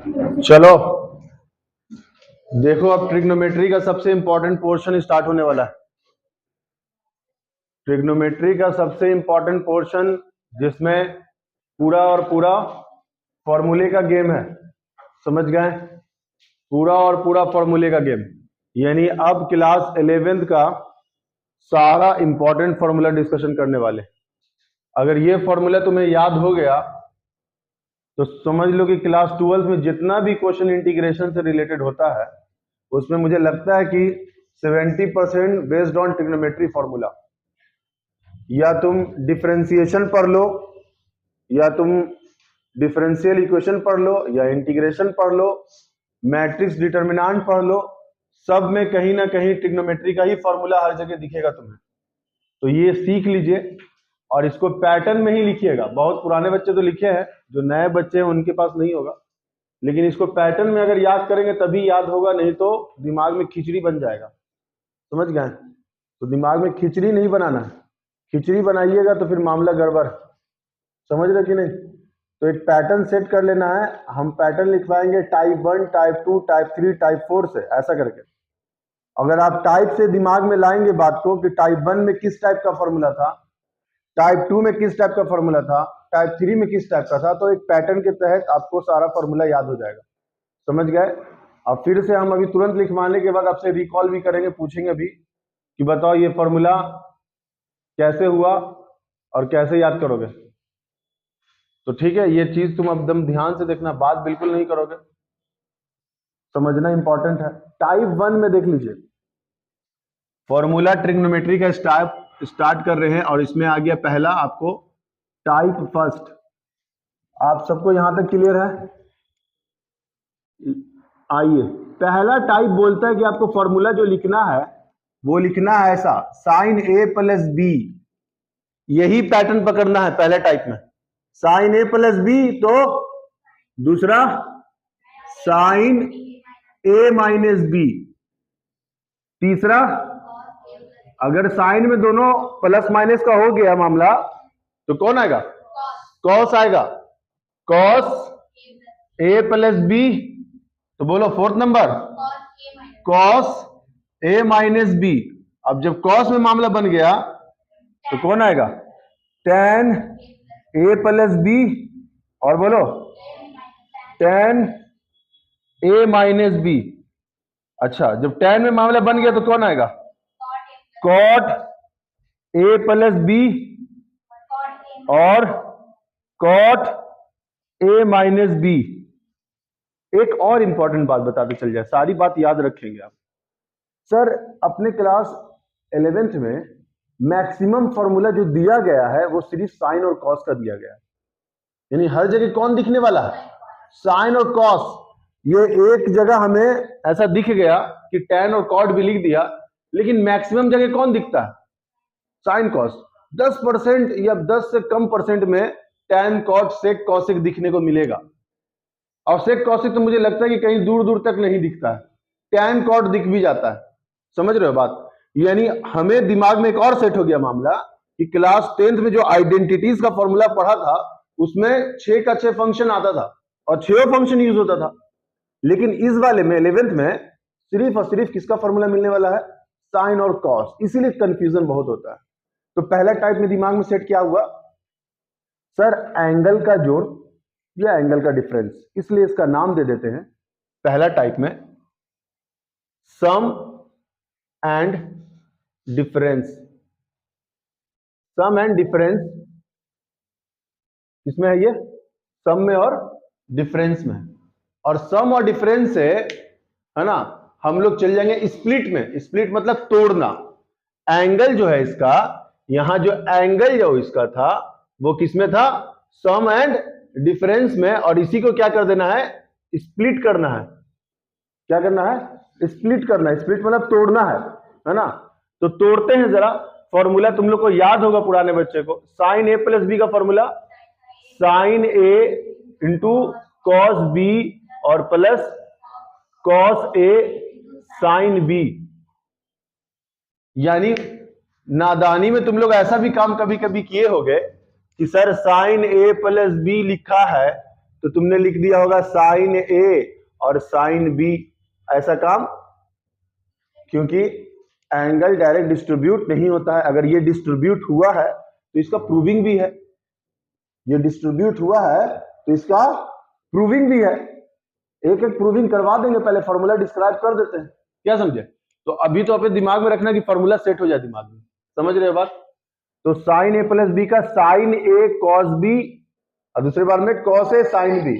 चलो देखो, अब ट्रिग्नोमेट्री का सबसे इंपॉर्टेंट पोर्शन स्टार्ट होने वाला है। ट्रिग्नोमेट्री का सबसे इंपॉर्टेंट पोर्शन जिसमें पूरा और पूरा फॉर्मूले का गेम है। समझ गए? पूरा और पूरा फॉर्मूले का गेम, यानी अब क्लास 11th का सारा इंपॉर्टेंट फॉर्मूला डिस्कशन करने वाले। अगर ये फॉर्मूला तुम्हें याद हो गया तो समझ लो कि क्लास 12th में जितना भी क्वेश्चन इंटीग्रेशन से रिलेटेड होता है उसमें मुझे लगता है कि 70% बेस्ड ऑन ट्रिग्नोमेट्री फॉर्मूला। या तुम डिफरेंशिएशन पढ़ लो, या तुम डिफरेंशियल इक्वेशन पढ़ लो, या इंटीग्रेशन पढ़ लो, मैट्रिक्स डिटर्मिनेंट पढ़ लो, सब में कहीं ना कहीं ट्रिग्नोमेट्री का ही फॉर्मूला हर जगह दिखेगा तुम्हें। तो ये सीख लीजिए और इसको पैटर्न में ही लिखिएगा। बहुत पुराने बच्चे तो लिखे हैं, जो नए बच्चे हैं उनके पास नहीं होगा, लेकिन इसको पैटर्न में अगर याद करेंगे तभी याद होगा, नहीं तो दिमाग में खिचड़ी बन जाएगा। समझ गए? तो दिमाग में खिचड़ी नहीं बनाना है, खिचड़ी बनाइएगा तो फिर मामला गड़बड़। समझ रहे कि नहीं? तो एक पैटर्न सेट कर लेना है। हम पैटर्न लिखवाएंगे टाइप 1, टाइप 2, टाइप 3, टाइप 4 से, ऐसा करके। अगर आप टाइप से दिमाग में लाएंगे बात को कि टाइप 1 में किस टाइप का फॉर्मूला था, टाइप 2 में किस टाइप का फॉर्मूला था, टाइप 3 में किस टाइप का था, तो एक पैटर्न के तहत आपको सारा फॉर्मूला याद हो जाएगा। समझ गए? अब फिर से हम अभी तुरंत लिखवाने के बाद आपसे रिकॉल भी करेंगे, पूछेंगे भी कि बताओ ये फॉर्मूला कैसे हुआ और कैसे याद करोगे। तो ठीक है, ये चीज तुम एकदम ध्यान से देखना, बात बिल्कुल नहीं करोगे, समझना इंपॉर्टेंट है। टाइप 1 में देख लीजिए, फॉर्मूला ट्रिग्नोमेट्री का स्टार्ट कर रहे हैं और इसमें आ गया पहला आपको टाइप फर्स्ट। आप सबको यहां तक क्लियर है? आइए, पहला टाइप बोलता है कि आपको फॉर्मूला जो लिखना है वो लिखना है ऐसा, साइन ए प्लस बी। यही पैटर्न पकड़ना है पहले टाइप में, साइन ए प्लस बी। तो दूसरा साइन ए माइनस बी। तीसरा, अगर साइन में दोनों प्लस माइनस का हो गया मामला तो कौन आएगा? कॉस आएगा, कॉस ए प्लस बी। तो बोलो fourth number, cos A minus B. अब जब कॉस में मामला बन गया तो कौन आएगा? टेन ए प्लस बी। और बोलो टेन ए माइनस बी। अच्छा, जब टेन में मामला बन गया तो कौन आएगा? कॉट ए प्लस बी और कॉट ए माइनस बी। एक और इंपॉर्टेंट बात बताते चल जाए, सारी बात याद रखेंगे आप। सर, अपने क्लास 11th में मैक्सिमम फॉर्मूला जो दिया गया है वो सिर्फ साइन और कॉस का दिया गया है, यानी हर जगह कौन दिखने वाला है? साइन और कॉस। ये एक जगह हमें ऐसा दिख गया कि टेन और कॉट भी लिख दिया, लेकिन मैक्सिमम जगह कौन दिखता है? Sine cos. 10% या 10 से कम परसेंट में टेन कॉट सेक कॉसिक दिखने को मिलेगा, और सेक कॉसिक तो मुझे लगता है कि कहीं दूर दूर तक नहीं दिखता है, टेन कॉट दिख भी जाता है। समझ रहे हो बात? यानी हमें दिमाग में एक और सेट हो गया मामला कि क्लास 10th में जो आइडेंटिटीज का फॉर्मूला पढ़ा था उसमें 6 का 6 फंक्शन आता था और 6 फंक्शन यूज होता था, लेकिन इस वाले में 11th में सिर्फ और सिर्फ किसका फॉर्मूला मिलने वाला है? साइन और कॉस। इसीलिए कंफ्यूजन बहुत होता है। तो पहला टाइप में दिमाग में सेट क्या हुआ? सर, एंगल का जोड़ या एंगल का डिफरेंस, इसलिए इसका नाम दे देते हैं पहला टाइप में sum and difference. Sum and difference किसमें है? ये सम में और डिफरेंस में। और सम और डिफरेंस से, है ना, हम लोग चल जाएंगे स्प्लिट में। स्प्लिट मतलब तोड़ना। एंगल जो है इसका, यहां जो एंगल जो इसका था वो किसमें था? सम एंड डिफरेंस में। और इसी को क्या कर देना है? स्प्लिट करना है। क्या करना है? स्प्लिट करना है। स्प्लिट मतलब तोड़ना है ना? तो तोड़ते हैं जरा। फॉर्मूला तुम लोग को याद होगा, पुराने बच्चे को, साइन ए प्लस बी का formula sine A into cos B और प्लस कॉस ए साइन बी। यानी नादानी में तुम लोग ऐसा भी काम कभी कभी किए होगे कि sir sine A plus B लिखा है तो तुमने लिख दिया होगा साइन ए और साइन बी, ऐसा काम, क्योंकि एंगल डायरेक्ट डिस्ट्रीब्यूट नहीं होता है। अगर ये डिस्ट्रीब्यूट हुआ है तो इसका प्रूविंग भी है, ये डिस्ट्रीब्यूट हुआ है तो इसका प्रूविंग भी है। एक एक प्रूविंग करवा देंगे, पहले फॉर्मूला डिस्क्राइब कर देते हैं, क्या समझे? तो अभी तो अपने दिमाग में रखना कि फॉर्मूला सेट हो जाए दिमाग में, समझ रहे हो बात? तो साइन ए प्लस बी का साइन ए कॉस बी और दूसरे बार में कॉस ए साइन बी,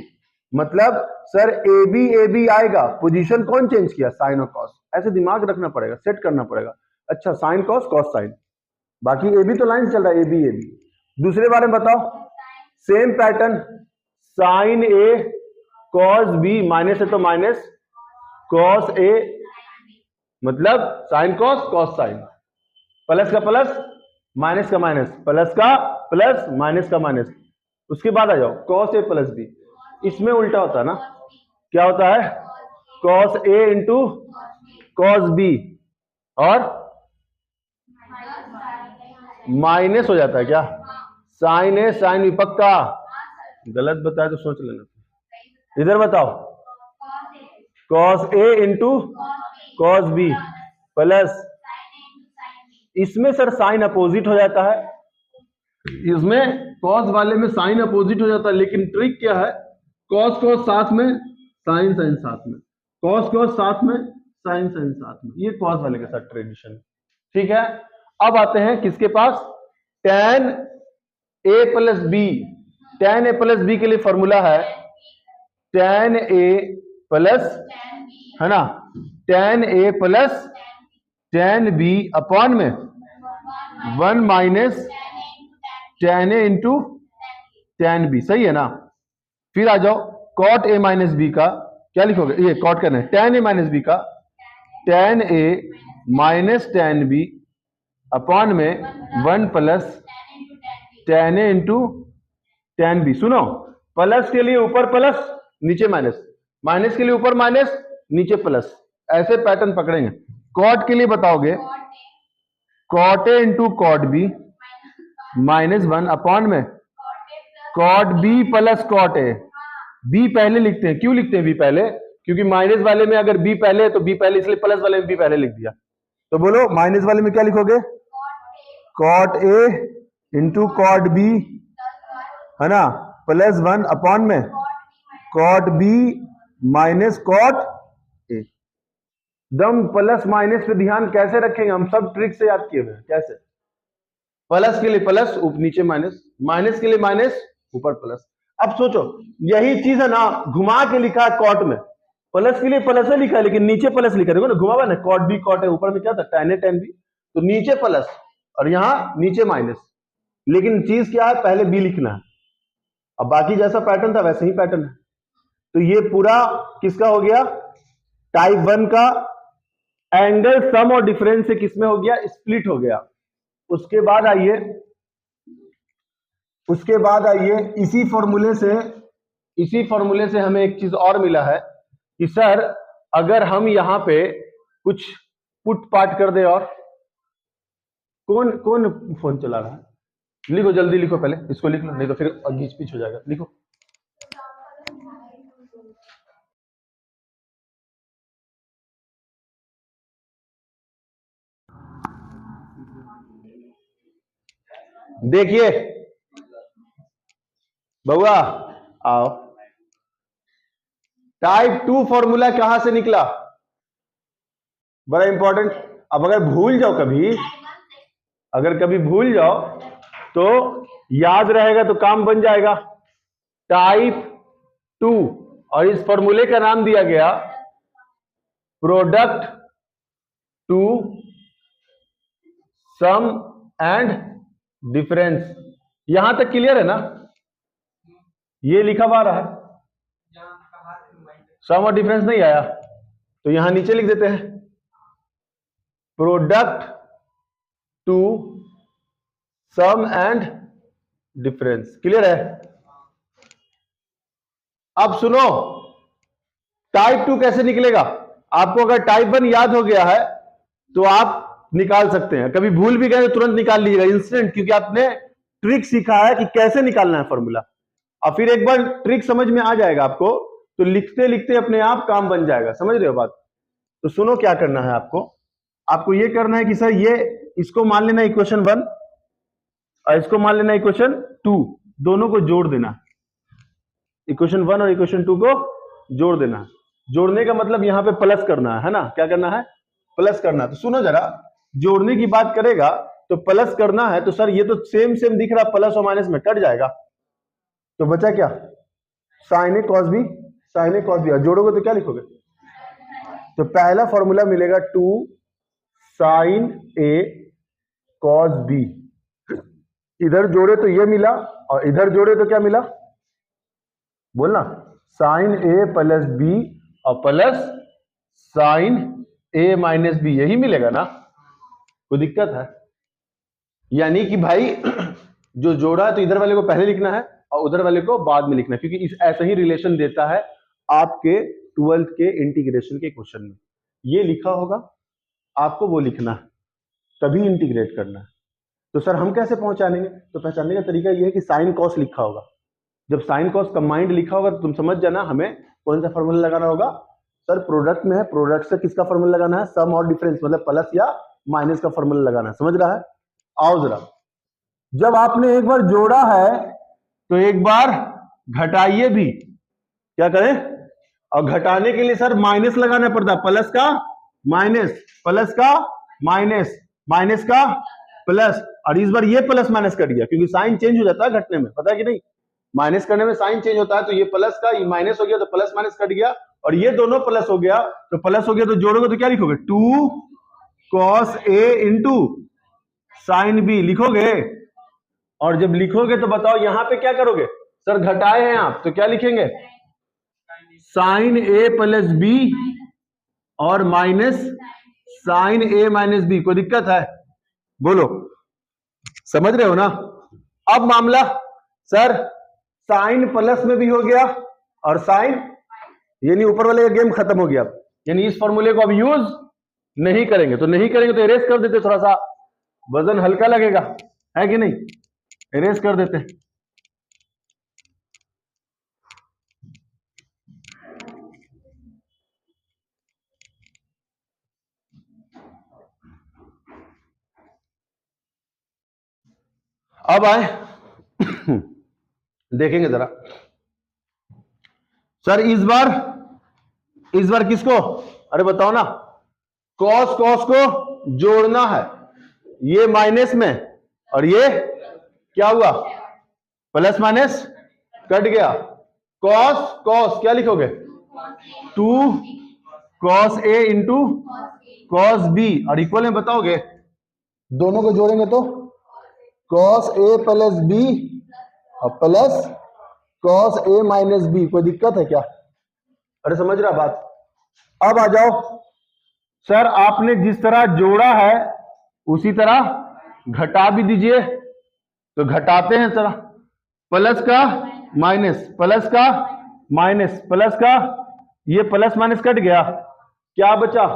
मतलब सर ए बी आएगा, पोजीशन कौन चेंज किया? साइन और कॉस। ऐसे दिमाग रखना पड़ेगा, सेट करना पड़ेगा। अच्छा साइन कॉस कॉस साइन, बाकी ए बी तो लाइन चल रहा है, ए बी। दूसरे बारे में बताओ, सेम पैटर्न, साइन ए कॉस बी, माइनस है तो माइनस, कॉस ए मतलब sine cos cos sine, plus का प्लस माइनस का माइनस, प्लस का प्लस माइनस का माइनस। उसके बाद आ जाओ कॉस ए प्लस बी, इसमें उल्टा होता है ना, क्या होता है? Cos A into cos B और माइनस हो जाता है क्या? साइन ए साइन बी, पक्का? गलत बताया तो सोच लेना। इधर बताओ, cos A into cos B plus, इसमें सर साइन अपोजिट हो जाता है, इसमें कॉस वाले में साइन अपोजिट हो जाता है, लेकिन ट्रिक क्या है? कॉस कॉस साथ में, साइन साइन साथ में, कॉस कॉस साथ में, साइन साइन साथ में, ये कॉस वाले के साथ ट्रेडिशन। ठीक है, अब आते हैं किसके पास? tan a plus B. tan a plus B के लिए फॉर्मूला है tan a प्लस, है ना, tan a plus tan b upon में 1 minus tan a into tan b, सही है ना? फिर आ जाओ cot a माइनस बी का, क्या लिखोगे? ये cot करना है, tan a माइनस बी का tan a minus tan b upon में 1 plus tan a into tan b। सुनो, प्लस के लिए ऊपर प्लस नीचे माइनस, माइनस के लिए ऊपर माइनस नीचे प्लस, ऐसे पैटर्न पकड़ेंगे। कॉट के लिए बताओगे cot A into cot B minus 1 upon में cot B plus cot A. B पहले लिखते हैं, क्यों लिखते हैं बी पहले? क्योंकि माइनस वाले में अगर बी पहले है तो बी पहले, इसलिए प्लस वाले में बी पहले लिख दिया। तो बोलो माइनस वाले में क्या लिखोगे? Cot A into cot B, है ना, प्लस 1 अपॉन में cot B minus cot A. दम प्लस माइनस पे ध्यान कैसे रखेंगे? हम सब ट्रिक से याद किए हुए हैं। कैसे? प्लस के लिए प्लस नीचे माइनस, माइनस के लिए माइनस ऊपर प्लस। अब सोचो यही चीज है ना, घुमा के लिखा है कॉट में, प्लस के लिए प्लस है लिखा है लेकिन नीचे प्लस लिखा है, देखो ना घुमा ना, कॉट बी कॉट है, ऊपर में क्या था? tan a tan b, तो नीचे प्लस और यहां नीचे माइनस, लेकिन चीज क्या है? पहले बी लिखना है। अब बाकी जैसा पैटर्न था वैसे ही पैटर्न है। तो ये पूरा किसका हो गया? टाइप 1 का एंगल सम और डिफरेंस से किसमें हो गया? स्प्लिट हो गया। उसके बाद आइए इसी फॉर्मूले से हमें एक चीज और मिला है कि सर अगर हम यहां पे कुछ पुट पार्ट कर दे, और कौन कौन फोन चला रहा है? लिखो जल्दी लिखो, पहले इसको लिख लो, नहीं तो फिर घीच पीछ हो जाएगा। लिखो, देखिए बउआ आओ, टाइप 2 फॉर्मूला कहां से निकला? बड़ा इंपॉर्टेंट। अब अगर भूल जाओ कभी, अगर कभी भूल जाओ तो याद रहेगा तो काम बन जाएगा। टाइप 2, और इस फॉर्मूले का नाम दिया गया product to sum and difference. यहां तक क्लियर है ना? ये लिखा हुआ रहा है, सम और डिफरेंस नहीं आया तो यहां नीचे लिख देते हैं product to sum and difference. Clear है? अब सुनो, टाइप 2 कैसे निकलेगा? आपको अगर टाइप 1 याद हो गया है तो आप निकाल सकते हैं, कभी भूल भी गए तो तुरंत निकाल लीजिएगा इंस्टेंट, क्योंकि आपने ट्रिक सीखा है कि कैसे निकालना है फॉर्मूला। और फिर एक बार ट्रिक समझ में आ जाएगा आपको, तो लिखते लिखते अपने आप काम बन जाएगा। समझ रहे हो बात? तो सुनो क्या करना है आपको ये करना है कि सर ये इसको मान लेना इक्वेशन 1 और इसको मान लेना इक्वेशन 2, दोनों को जोड़ देना। इक्वेशन 1 और इक्वेशन 2 को जोड़ देना। जोड़ने का मतलब यहां पे प्लस करना है ना? क्या करना है? प्लस करना। तो सुनो जरा, जोड़ने की बात करेगा तो प्लस करना है, तो सर ये तो सेम सेम दिख रहा, प्लस और माइनस में कट जाएगा, तो बचा क्या? साइन ए कॉस बी, साइन ए कॉस बी। और जोड़ोगे तो क्या लिखोगे? तो पहला फॉर्मूला मिलेगा 2 साइन ए कॉस बी। इधर जोड़े तो ये मिला और इधर जोड़े तो क्या मिला? बोलना, साइन ए प्लस बी और plus sign A minus B, यही मिलेगा ना? कोई दिक्कत है? यानी कि भाई जो जोड़ा है तो इधर वाले को पहले लिखना है और उधर वाले को बाद में लिखना है, क्योंकि इस ऐसा ही रिलेशन देता है आपके 12th के इंटीग्रेशन के क्वेश्चन में। ये लिखा होगा, आपको वो लिखना है, तभी इंटीग्रेट करना है। तो सर हम कैसे पहचानेंगे? तो पहचानने का तरीका ये है कि साइन कॉस लिखा होगा। जब साइन कॉस कंबाइंड लिखा होगा तो तुम समझ जाना हमें कौन सा फॉर्मूला लगाना होगा। सर प्रोडक्ट में है, प्रोडक्ट से किसका फॉर्मूला लगाना है? सम और डिफरेंस, मतलब प्लस या माइनस का फॉर्मूला लगाना है। समझ रहा है? आओ जरा, जब आपने एक बार जोड़ा है तो एक बार घटाइए भी। क्या करें? और घटाने के लिए सर माइनस लगाना पड़ता है, प्लस का माइनस, प्लस का माइनस, माइनस का प्लस। और इस बार ये प्लस माइनस कर दिया, क्योंकि साइन चेंज हो जाता है घटने में, पता है कि नहीं? माइनस करने में साइन चेंज होता है, तो ये प्लस का ये माइनस हो गया, तो प्लस माइनस कट गया, और ये दोनों प्लस हो गया, तो प्लस हो गया, तो जोड़ोगे तो क्या लिखोगे? 2 cos a into sine B लिखोगे। और जब लिखोगे तो बताओ यहां पे क्या करोगे? सर घटाए हैं आप, तो क्या लिखेंगे? साइन ए प्लस बी और minus sign A minus B. कोई दिक्कत है? बोलो, समझ रहे हो ना? अब मामला सर साइन प्लस में भी हो गया और साइन, यानी ऊपर वाले का गेम खत्म हो गया। यानी इस फॉर्मूले को अब यूज नहीं करेंगे, तो नहीं करेंगे तो इरेज कर देते, थोड़ा सा वजन हल्का लगेगा, है कि नहीं? इरेज कर देते। अब आए देखेंगे जरा। सर इस बार किसको? अरे बताओ ना। कॉस कॉस को जोड़ना है, ये माइनस में और ये क्या हुआ? प्लस माइनस कट गया। कॉस कॉस क्या लिखोगे? 2 cos a into cos b, और इक्वल में बताओगे, दोनों को जोड़ेंगे तो cos a प्लस b और plus cos a minus b। कोई दिक्कत है क्या? अरे समझ रहा बात? अब आ जाओ, सर आपने जिस तरह जोड़ा है उसी तरह घटा भी दीजिए, तो घटाते हैं सर। प्लस का माइनस, प्लस का माइनस, प्लस का, ये प्लस माइनस कट गया, क्या बचा?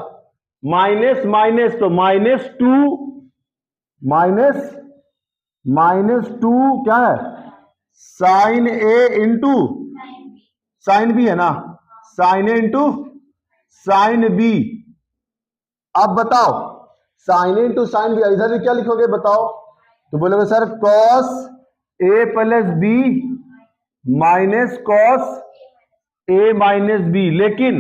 माइनस माइनस, तो -2 -2 क्या है? Sign A into sine B है ना? Sign A into sine B. अब बताओ, sign A into sine B, इधर भी क्या लिखोगे बताओ? तो बोलोगे sir cos A plus B minus cos A minus B. लेकिन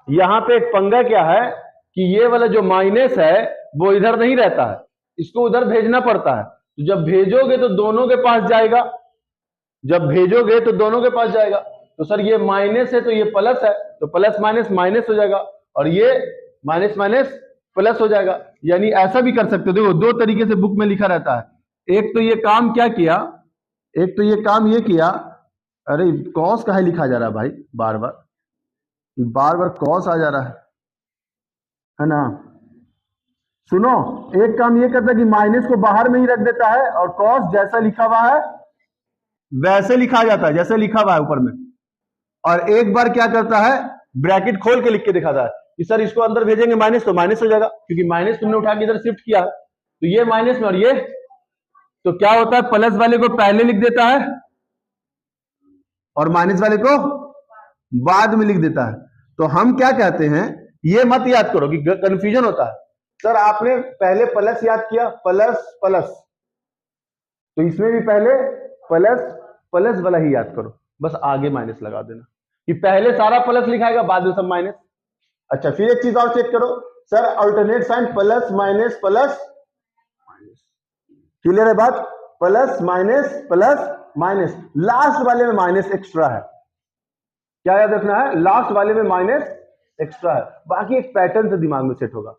यहां पे एक पंगा क्या है कि ये वाला जो माइनस है वो इधर नहीं रहता है, इसको उधर भेजना पड़ता है। तो जब भेजोगे तो दोनों के पास जाएगा, जब भेजोगे तो दोनों के पास जाएगा। तो सर ये माइनस है तो ये प्लस है, तो प्लस माइनस माइनस हो जाएगा, और ये माइनस माइनस प्लस हो जाएगा। यानी ऐसा भी कर सकते हो। देखो दो तरीके से बुक में लिखा रहता है। एक तो ये काम क्या किया, एक तो ये काम ये किया, अरे कॉस काहे लिखा जा रहा है भाई? बार बार कॉस आ जा रहा है ना? सुनो, एक काम ये करता है कि माइनस को बाहर में ही रख देता है और कॉस जैसा लिखा हुआ है वैसे लिखा जाता है, जैसे लिखा हुआ है ऊपर में। और एक बार क्या करता है, ब्रैकेट खोल के लिख के दिखाता है कि सर इसको अंदर भेजेंगे माइनस तो माइनस हो जाएगा, क्योंकि माइनस तुमने उठा के इधर शिफ्ट किया, तो ये माइनस में और ये, तो क्या होता है प्लस वाले को पहले लिख देता है और माइनस वाले को बाद में लिख देता है। तो हम क्या कहते हैं, ये मत याद करो कि कंफ्यूजन होता है। सर आपने पहले प्लस याद किया, प्लस प्लस, तो इसमें भी पहले प्लस प्लस वाला ही याद करो, बस आगे माइनस लगा देना कि पहले सारा प्लस लिखाएगा बाद में सब माइनस। अच्छा फिर एक चीज और चेक करो sir, alternate sign plus minus plus minus, clear है बात, प्लस माइनस, लास्ट वाले में माइनस एक्स्ट्रा है, क्या याद रखना है, लास्ट वाले में माइनस एक्स्ट्रा है। बाकी एक पैटर्न से दिमाग में सेट होगा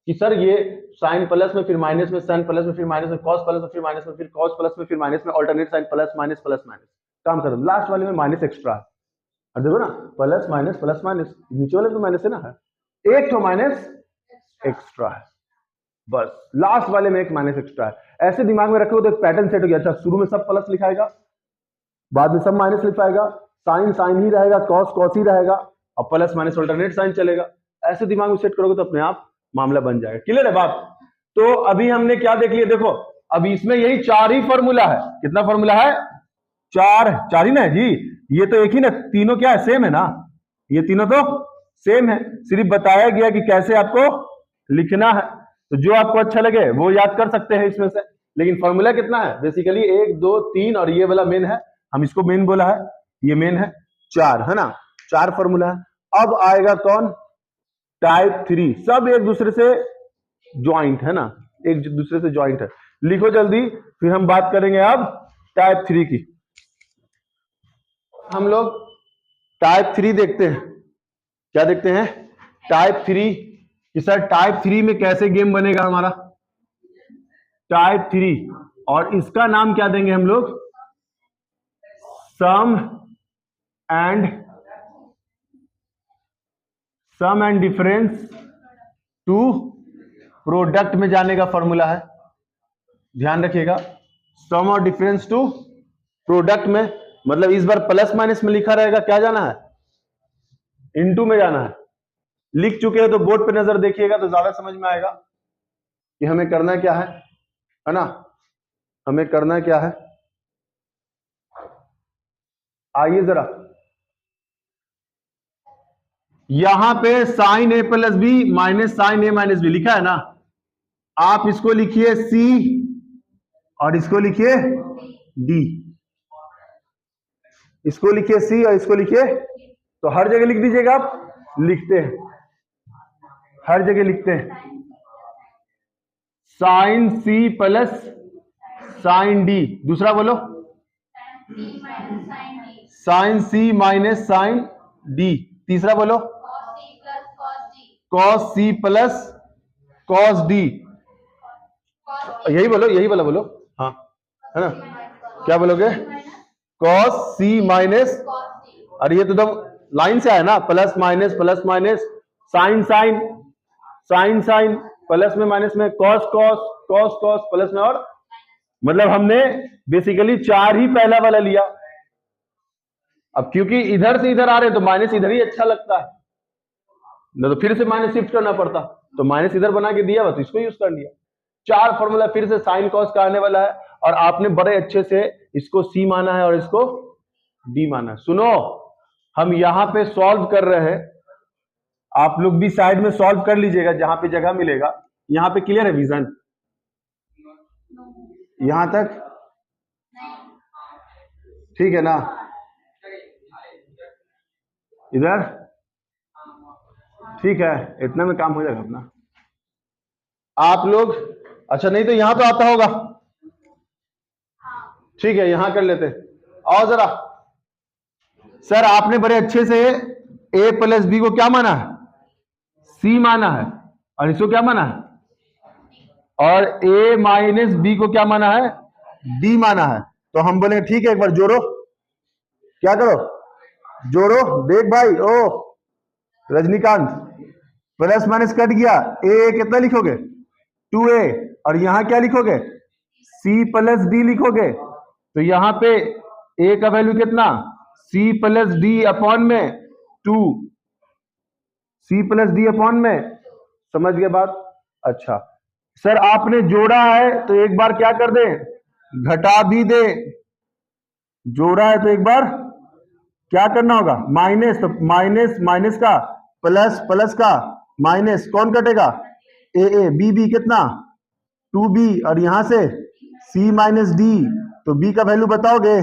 कि सर ये साइन प्लस में फिर माइनस में, साइन प्लस में फिर माइनस में, कॉस प्लस में फिर माइनस में, फिर कॉस प्लस में फिर माइनस में, अल्टरनेट साइन प्लस माइनस काम खत्म, लास्ट वाले में माइनस एक्स्ट्रा है। और देखो ना प्लस माइनस, नीचे वाले तो माइनस है ना, है एक तो माइनस एक्स्ट्रा है, बस लास्ट वाले में एक माइनस एक्स्ट्रा है। ऐसे दिमाग में रखो तो एक पैटर्न सेट हो गया। अच्छा शुरू में सब प्लस लिखाएगा, बाद में सब माइनस लिखाएगा, साइन ही रहेगा, कॉस ही रहेगा, और प्लस माइनस अल्टरनेट साइन चलेगा। ऐसे दिमाग में सेट करोगे तो अपने आप मामला बन जाएगा। क्लियर है बात? तो अभी हमने क्या देख लिया, देखो अब इसमें यही 4 ही फॉर्मूला है। कितना फॉर्मूला है? 4 ही ना जी, ये तो एक ही ना, तीनों क्या है, सेम है ना, ये तीनों तो सेम है, सिर्फ बताया गया कि कैसे आपको लिखना है। तो जो आपको अच्छा लगे वो याद कर सकते हैं इसमें से, लेकिन फॉर्मूला कितना है, बेसिकली 1 2 3 और ये वाला मेन है, हम इसको मेन बोला है, ये मेन है, 4 है ना, 4 फॉर्मूला है। अब आएगा कौन, टाइप 3, सब एक दूसरे से ज्वाइंट है ना, एक दूसरे से ज्वाइंट है। लिखो जल्दी, फिर हम बात करेंगे अब टाइप 3 की। हम लोग टाइप 3 देखते हैं, क्या देखते हैं, टाइप 3 कि सर टाइप 3 में कैसे गेम बनेगा हमारा, टाइप 3, और इसका नाम क्या देंगे हम लोग, सम एंड डिफरेंस टू प्रोडक्ट में जाने का फॉर्मूला है, ध्यान रखिएगा, सम और डिफरेंस टू प्रोडक्ट में, मतलब इस बार प्लस माइनस में लिखा रहेगा, क्या जाना है, इनटू में जाना है। लिख चुके हैं तो बोर्ड पे नजर देखिएगा तो ज्यादा समझ में आएगा कि हमें करना क्या है ना, हमें करना क्या है। आइए जरा, यहां पे sign A plus B minus sign A minus B लिखा है ना, आप इसको लिखिए सी और इसको लिखिए डी, इसको लिखिए सी और इसको लिखिए, तो हर जगह लिख दीजिएगा, आप लिखते हैं, हर जगह लिखते हैं, sine C plus sine D, दूसरा बोलो sine C minus sine D, तीसरा बोलो cos C plus cos D, यही बोलो, यही वाला बोलो, हाँ है ना, क्या बोलोगे, कॉस सी माइनस, और ये तो एकदम लाइन से आया ना, plus minus sine sine sine sine, plus में माइनस में, cos cos cos cos, plus में, और मतलब हमने बेसिकली 4 ही पहला वाला लिया। अब क्योंकि इधर से इधर आ रहे हैं तो माइनस इधर ही अच्छा लगता है, न तो फिर से माइनस शिफ्ट करना पड़ता, तो माइनस इधर बना के दिया बस इसको यूज कर लिया। 4 फॉर्मूला फिर से साइन कॉस का आने वाला है, और आपने बड़े अच्छे से इसको सी माना है और इसको डी माना है। सुनो, हम यहां पे सॉल्व कर रहे हैं, आप लोग भी साइड में सॉल्व कर लीजिएगा जहां पे जगह मिलेगा। यहां पे क्लियर है विजन, यहां तक ठीक है ना, इधर ठीक है, इतना में काम हो जाएगा अपना। आप लोग अच्छा नहीं तो यहां तो आता होगा, ठीक है यहां कर लेते, और जरा सर आपने बड़े अच्छे से a प्लस बी को क्या माना है, c माना है, और इसको क्या माना है, और a माइनस बी को क्या माना है, d माना है। तो हम बोले ठीक है, एक बार जोड़ो, क्या करो, जोड़ो, देख भाई ओ रजनीकांत, प्लस माइनस कट गया, ए कितना लिखोगे 2a, और यहां क्या लिखोगे c प्लस डी लिखोगे, तो यहां पे a का वैल्यू कितना, c प्लस डी अपॉन में 2, c प्लस डी अपॉन में, समझ गए बात। अच्छा सर आपने जोड़ा है तो एक बार क्या कर दे, घटा भी दे, जोड़ा है तो एक बार क्या करना होगा, माइनस, तो माइनस माइनस का प्लस, प्लस का माइनस, कौन कटेगा, ए, बी, बी कितना 2b, और यहां से c माइनस डी, तो b का वैल्यू बताओगे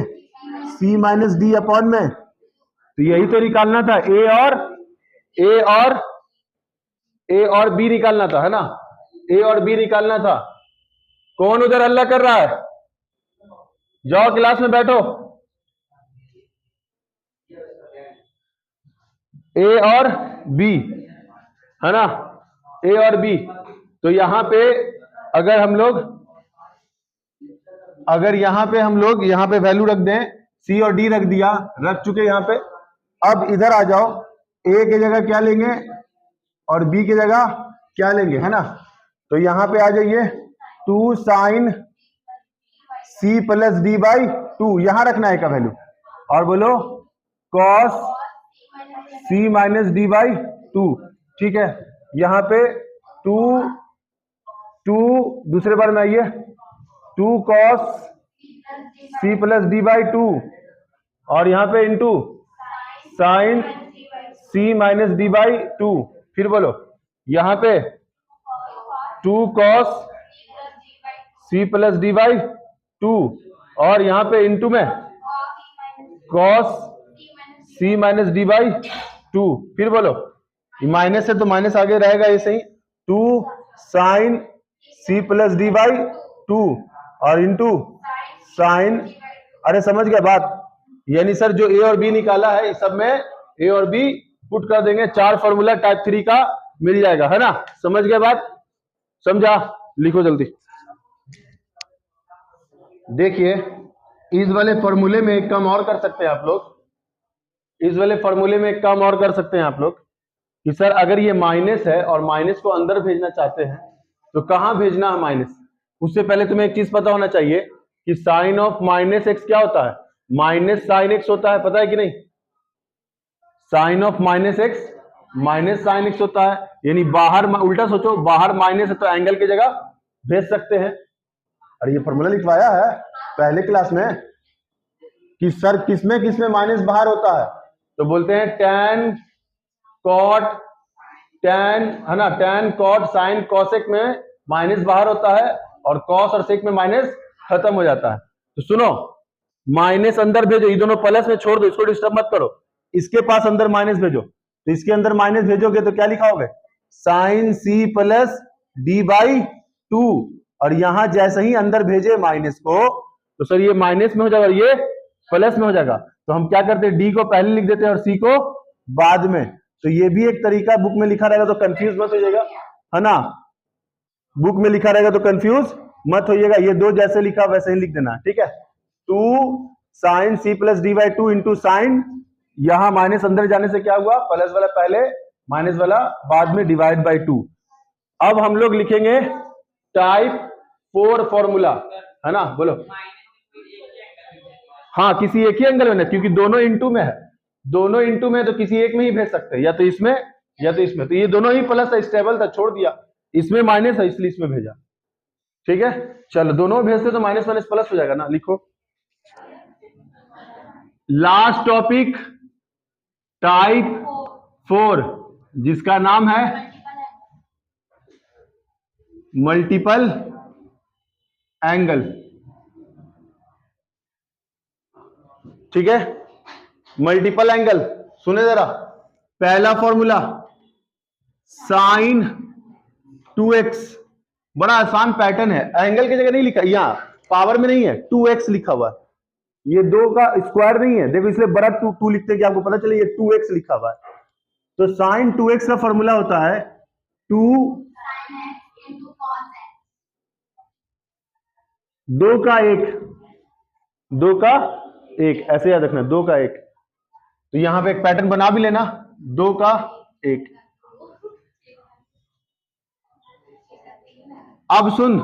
c माइनस डी अपॉन में, तो यही तो निकालना था, ए और बी निकालना था, है ना, ए और बी निकालना था। कौन उधर हल्ला कर रहा है, जाओ क्लास में बैठो। ए और बी, है ना, ए और बी, तो यहां पे अगर हम लोग यहां पे वैल्यू रख दें, सी और डी रख दिया, रख चुके यहां पे। अब इधर आ जाओ, ए की जगह क्या लेंगे और बी की जगह क्या लेंगे, है ना, तो यहां पे आ जाइए 2 sine C plus D by 2, यहां रखना है का वैल्यू, और बोलो cos C minus D by 2, ठीक है। यहां पे 2 दूसरे बार में आइए, 2 cos C plus D by 2, और यहां पे into sine C minus D by 2, फिर बोलो यहां पे 2 cos C plus D by 2, और यहां पे इंटू में cos C minus D by 2, फिर बोलो माइनस है तो माइनस आगे रहेगा ये सही, 2 sine C plus D by 2, और इंटू साइन, अरे समझ गया बात, यानी सर जो ए और बी निकाला है इस सब में ए और बी पुट कर देंगे, 4 फॉर्मूला टाइप 3 का मिल जाएगा, है ना, समझ गया बात, समझा, लिखो जल्दी। देखिए इस वाले फॉर्मूले में एक काम और कर सकते हैं आप लोग, इस वाले फॉर्मूले में एक काम और कर सकते हैं आप लोग कि सर अगर ये माइनस है और माइनस को अंदर भेजना चाहते हैं तो कहां भेजना है माइनस, उससे पहले तुम्हें एक चीज पता होना चाहिए कि साइन ऑफ माइनस एक्स क्या होता है, माइनस साइन एक्स होता है, पता है कि नहीं, sine of minus x minus sine x होता है, यानी बाहर, उल्टा सोचो, बाहर माइनस है तो एंगल की जगह भेज सकते हैं। अरे ये फॉर्मूला लिखवाया है पहले क्लास में कि सर किसमें माइनस बाहर होता है, तो बोलते हैं tan कॉट, tan, है ना, tan कॉट साइन कॉसेक में माइनस बाहर होता है और कॉस और सेक में माइनस खत्म हो जाता है। तो सुनो, माइनस अंदर भेजो, ये दोनों प्लस में छोड़ दो, इसको डिस्टर्ब मत करो, इसके पास अंदर माइनस भेजो, तो इसके अंदर माइनस भेजोगे तो क्या लिखा होगा, sine C plus D by 2, और यहां जैसे ही अंदर भेजे माइनस को तो सर ये माइनस में हो जाएगा, ये प्लस में हो जाएगा, तो हम क्या करते हैं, डी को पहले लिख देते हैं और सी को बाद में, तो ये भी एक तरीका, बुक में लिखा रहेगा तो कंफ्यूज मत होइएगा, है ना, बुक में लिखा रहेगा तो कंफ्यूज मत होइएगा, ये दो जैसे लिखा वैसे ही लिख देना, ठीक है। 2 sine C plus D by 2 into sine, यहां माइनस अंदर जाने से क्या हुआ, प्लस वाला पहले माइनस वाला बाद में डिवाइड बाई 2। अब हम लोग लिखेंगे टाइप 4 फॉर्मूला, है ना, बोलो, हाँ किसी एक ही एंगल में ना, क्योंकि दोनों इंटू में है, दोनों इंटू में तो किसी एक में ही भेज सकते हैं, या तो इसमें या तो इसमें, तो ये दोनों ही प्लस है, स्टेबल था, छोड़ दिया, इसमें माइनस है इसलिए इसमें भेजा, ठीक है। चलो दोनों भेजते तो माइनस माइनस प्लस हो जाएगा ना, लिखो लास्ट टॉपिक टाइप 4 जिसका नाम है मल्टीपल एंगल, ठीक है, मल्टीपल एंगल। सुने जरा, पहला फॉर्मूला साइन 2x, बड़ा आसान पैटर्न है, एंगल की जगह नहीं लिखा, यहां पावर में नहीं है, 2x लिखा हुआ है, ये 2 का स्क्वायर नहीं है, देखो इसलिए बड़ा 2 लिखते हैं कि आपको पता चले ये 2x लिखा हुआ है, तो साइन 2x का फॉर्मूला होता है 2 2 का 1, 2 का 1, ऐसे याद रखना, 2 का 1, तो यहां पे एक पैटर्न बना भी लेना, 2 का 1। अब सुन,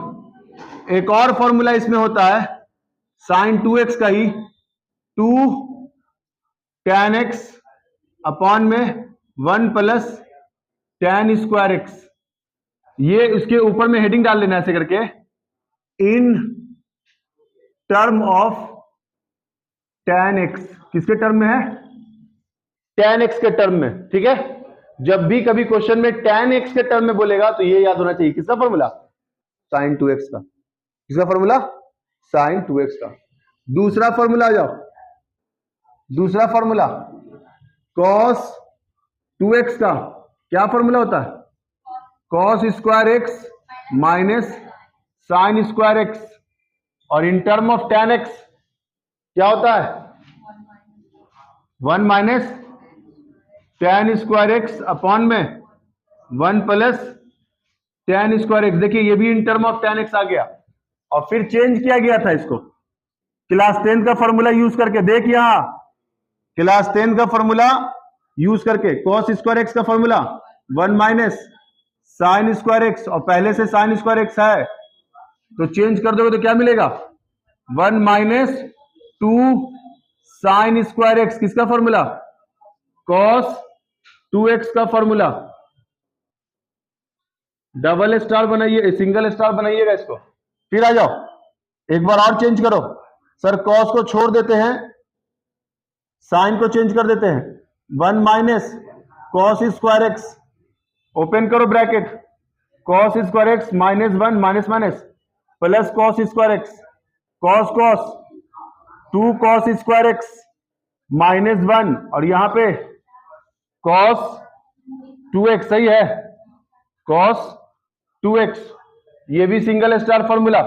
एक और फॉर्मूला इसमें होता है साइन 2x का ही 2 tan x अपॉन में 1 प्लस tan स्क्वायर x, ये उसके ऊपर में हेडिंग डाल लेना ऐसे करके, in term of tan x, किसके टर्म में है, tan x के टर्म में, ठीक है। जब भी कभी क्वेश्चन में tan x के टर्म में बोलेगा तो ये याद होना चाहिए, किसका फॉर्मूला, sin 2x का। किसका फॉर्मूला, sin 2x का। दूसरा फॉर्मूला आ जाओ, दूसरा फॉर्मूला cos 2x का क्या फॉर्मूला होता है, cos square x minus sin square x, और in term of tan x क्या होता है, 1 minus tan square x upon में 1 प्लस tan स्क्वायर x। देखिए ये भी in term of tan x आ गया, और फिर चेंज किया गया था इसको क्लास 10 का फॉर्मूला यूज करके। देख यहां क्लास 10 का फॉर्मूला यूज करके cos स्क्वायर x का formula 1 minus sin square x, और पहले से sin स्क्वायर x है तो चेंज कर दोगे तो क्या मिलेगा, 1 माइनस 2 sin स्क्वायर x। किसका फॉर्मूला, cos 2x का फॉर्मूला। डबल स्टार बनाइए, सिंगल स्टार बनाइएगा इसको। फिर आ जाओ एक बार और चेंज करो, सर cos को छोड़ देते हैं, साइन को चेंज कर देते हैं, 1 minus cos square x, open करो bracket, cos square x minus 1 minus minus plus cos square x, cos cos 2 cos square x minus 1, और यहां पे cos 2x, सही है, cos 2x, ये भी सिंगल स्टार फॉर्मूला।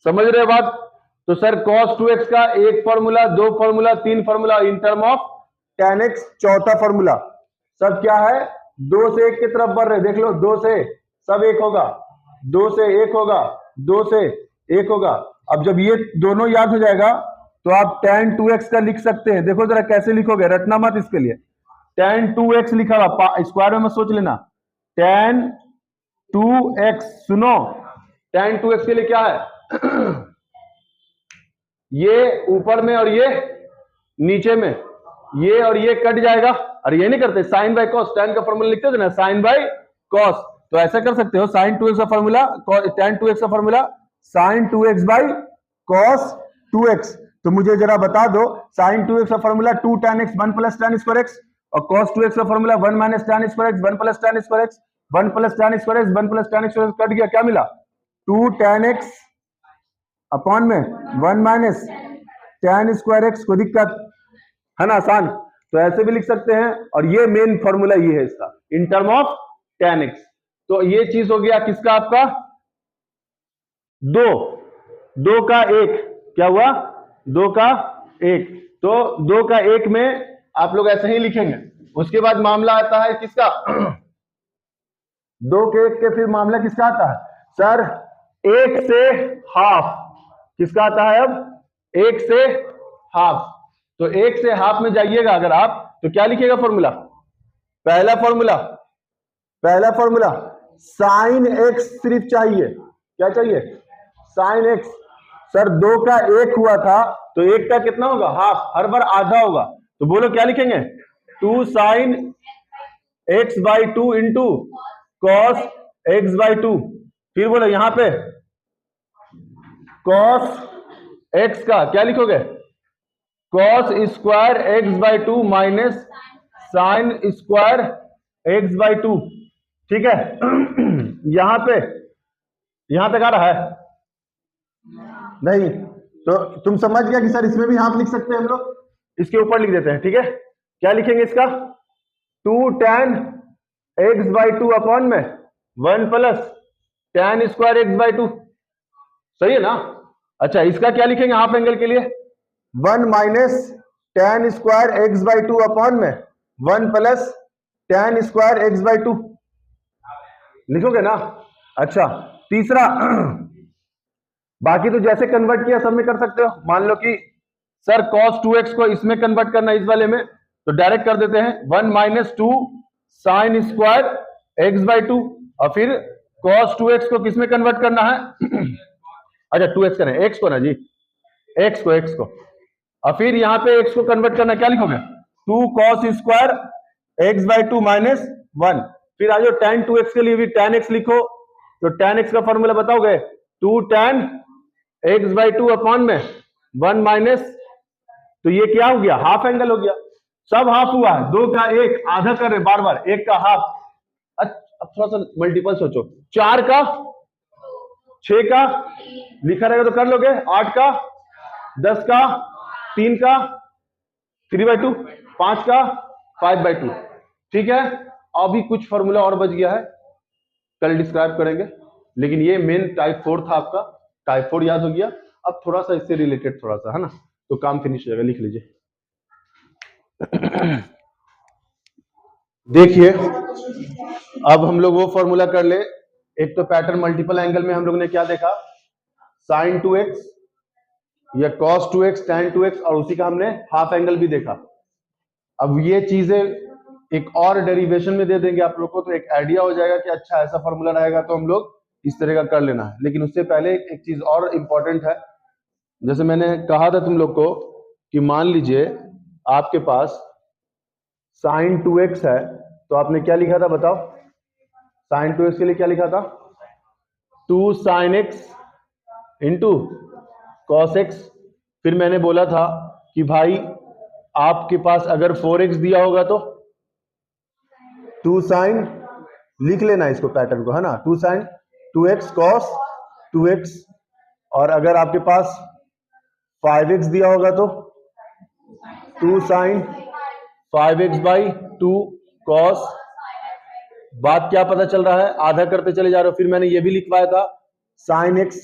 समझ रहे हो बात। तो सर cos 2x का एक फॉर्मूला, दो फॉर्मूला, तीन formula, in term of tan x चौथा फॉर्मूला। सब क्या है, 2 से 1 की तरफ बढ़ रहे, देख लो 2 से सब 1 होगा, 2 से 1 होगा, 2 से 1 होगा। अब जब ये दोनों याद हो जाएगा तो आप tan 2x का लिख सकते हैं। देखो जरा कैसे लिखोगे, रटना मत इसके लिए, tan 2x लिखा हुआ स्क्वायर में मत सोच लेना, tan 2x। सुनो tan 2x के लिए क्या है ये ऊपर में और ये नीचे में, ये और ये कट जाएगा, और ये नहीं करते साइन बाय कॉस, tan का फॉर्मूला लिखते थे ना साइन बाय कॉस, तो ऐसा कर सकते हो साइन 2x का फॉर्मूला, tan 2x का formula sign 2x by cos 2x। तो मुझे जरा बता दो साइन 2x का formula 2 tan x 1 plus tan square x, और cos 2x का formula 1 minus tan square x 1 plus tan square x, 1 plus tan square x 1 plus tan square x, cut गया, क्या मिला 2 tan x अपॉन में 1 minus tan square x। को दिक्कत है ना, आसान, तो ऐसे भी लिख सकते हैं, और ये मेन फॉर्मूला ये है इसका in term of tan x। तो ये चीज हो गया किसका, आपका 2 का 1, क्या हुआ 2 का 1, तो 2 का 1 में आप लोग ऐसे ही लिखेंगे। उसके बाद मामला आता है किसका 2 के 1 के, फिर मामला किसका आता है सर 1 से हाफ, किसका आता है अब 1 से हाफ। तो 1 से हाफ में जाइएगा अगर आप तो क्या लिखिएगा फॉर्मूला, पहला फॉर्मूला साइन x सिर्फ चाहिए, क्या चाहिए साइन x। सर 2 का 1 हुआ था तो 1 का कितना होगा हाफ, हर बार आधा होगा, तो बोलो क्या लिखेंगे 2 sine x by 2 into cos x by 2, फिर बोलो यहां पे cos x का क्या लिखोगे cos square x by 2 minus sine square x by 2, ठीक है यहां तक आ रहा है नहीं, तो तुम समझ गया कि सर इसमें भी हाफ लिख सकते हैं हम लोग, इसके ऊपर लिख देते हैं, ठीक है। क्या लिखेंगे इसका 2 tan x बाई 2 अपॉन में 1 plus tan square x by 2, सही है ना। अच्छा इसका क्या लिखेंगे हाफ एंगल के लिए 1 minus tan square x by 2 upon में 1 plus tan square x by 2 लिखोगे ना। अच्छा तीसरा बाकी तो जैसे कन्वर्ट किया सब में कर सकते हो। मान लो कि सर cos 2x को इसमें कन्वर्ट करना इस वाले में, तो डायरेक्ट कर देते हैं 1 minus 2 sine square x by 2, और फिर cos 2x को किसमें कन्वर्ट करना है अच्छा 2x करें x को ना जी, x को और फिर यहां पे x को कन्वर्ट करना, क्या लिखोगे 2 cos square x by 2 minus 1, फिर आ जाओ tan 2x के लिए भी tan x लिखो, तो tan x का फॉर्मूला बताओगे 2 tan x बाई 2 अपॉन में 1 माइनस, तो ये क्या हो गया हाफ एंगल हो गया। सब हाफ हुआ है, 2 का 1 आधा कर रहे बार बार, 1 का हाफ। अब थोड़ा सा मल्टीपल सोचो, 4 का 6 का लिखा रहेगा तो कर लोगे, 8 का 10 का 3 का 3/2, 5 का 5/2। ठीक है, अभी कुछ फॉर्मूला और बच गया है, कल डिस्क्राइब करेंगे, लेकिन ये मेन टाइप 4 था आपका, टाइप 4 याद हो गया। अब थोड़ा सा इससे रिलेटेड थोड़ा सा है ना, तो काम फिनिश हो जाएगा, लिख लीजिए। देखिए अब हम लोग वो फॉर्मूला कर ले, एक तो पैटर्न मल्टीपल एंगल में हम लोग ने क्या देखा, sin 2x या cos 2x tan 2x, और उसी का हमने हाफ एंगल भी देखा। अब ये चीजें एक और डेरिवेशन में दे देंगे आप लोग को, तो एक आइडिया हो जाएगा कि अच्छा ऐसा फॉर्मूला रहेगा तो हम लोग इस तरह का कर लेना है। लेकिन उससे पहले एक चीज और इंपॉर्टेंट है, जैसे मैंने कहा था तुम लोग को कि मान लीजिए आपके पास sin 2x है, तो आपने क्या लिखा था बताओ, sin 2x के लिए क्या लिखा था, 2 sin x into cos x। फिर मैंने बोला था कि भाई आपके पास अगर 4x दिया होगा तो 2 sin, लिख लेना इसको पैटर्न को, है ना, 2 sin 2x cos 2x, और अगर आपके पास 5x दिया होगा तो 2 sin 5x/2 cos। बात क्या पता चल रहा है, आधा करते चले जा रहे हो। फिर मैंने ये भी लिखवाया था sin x,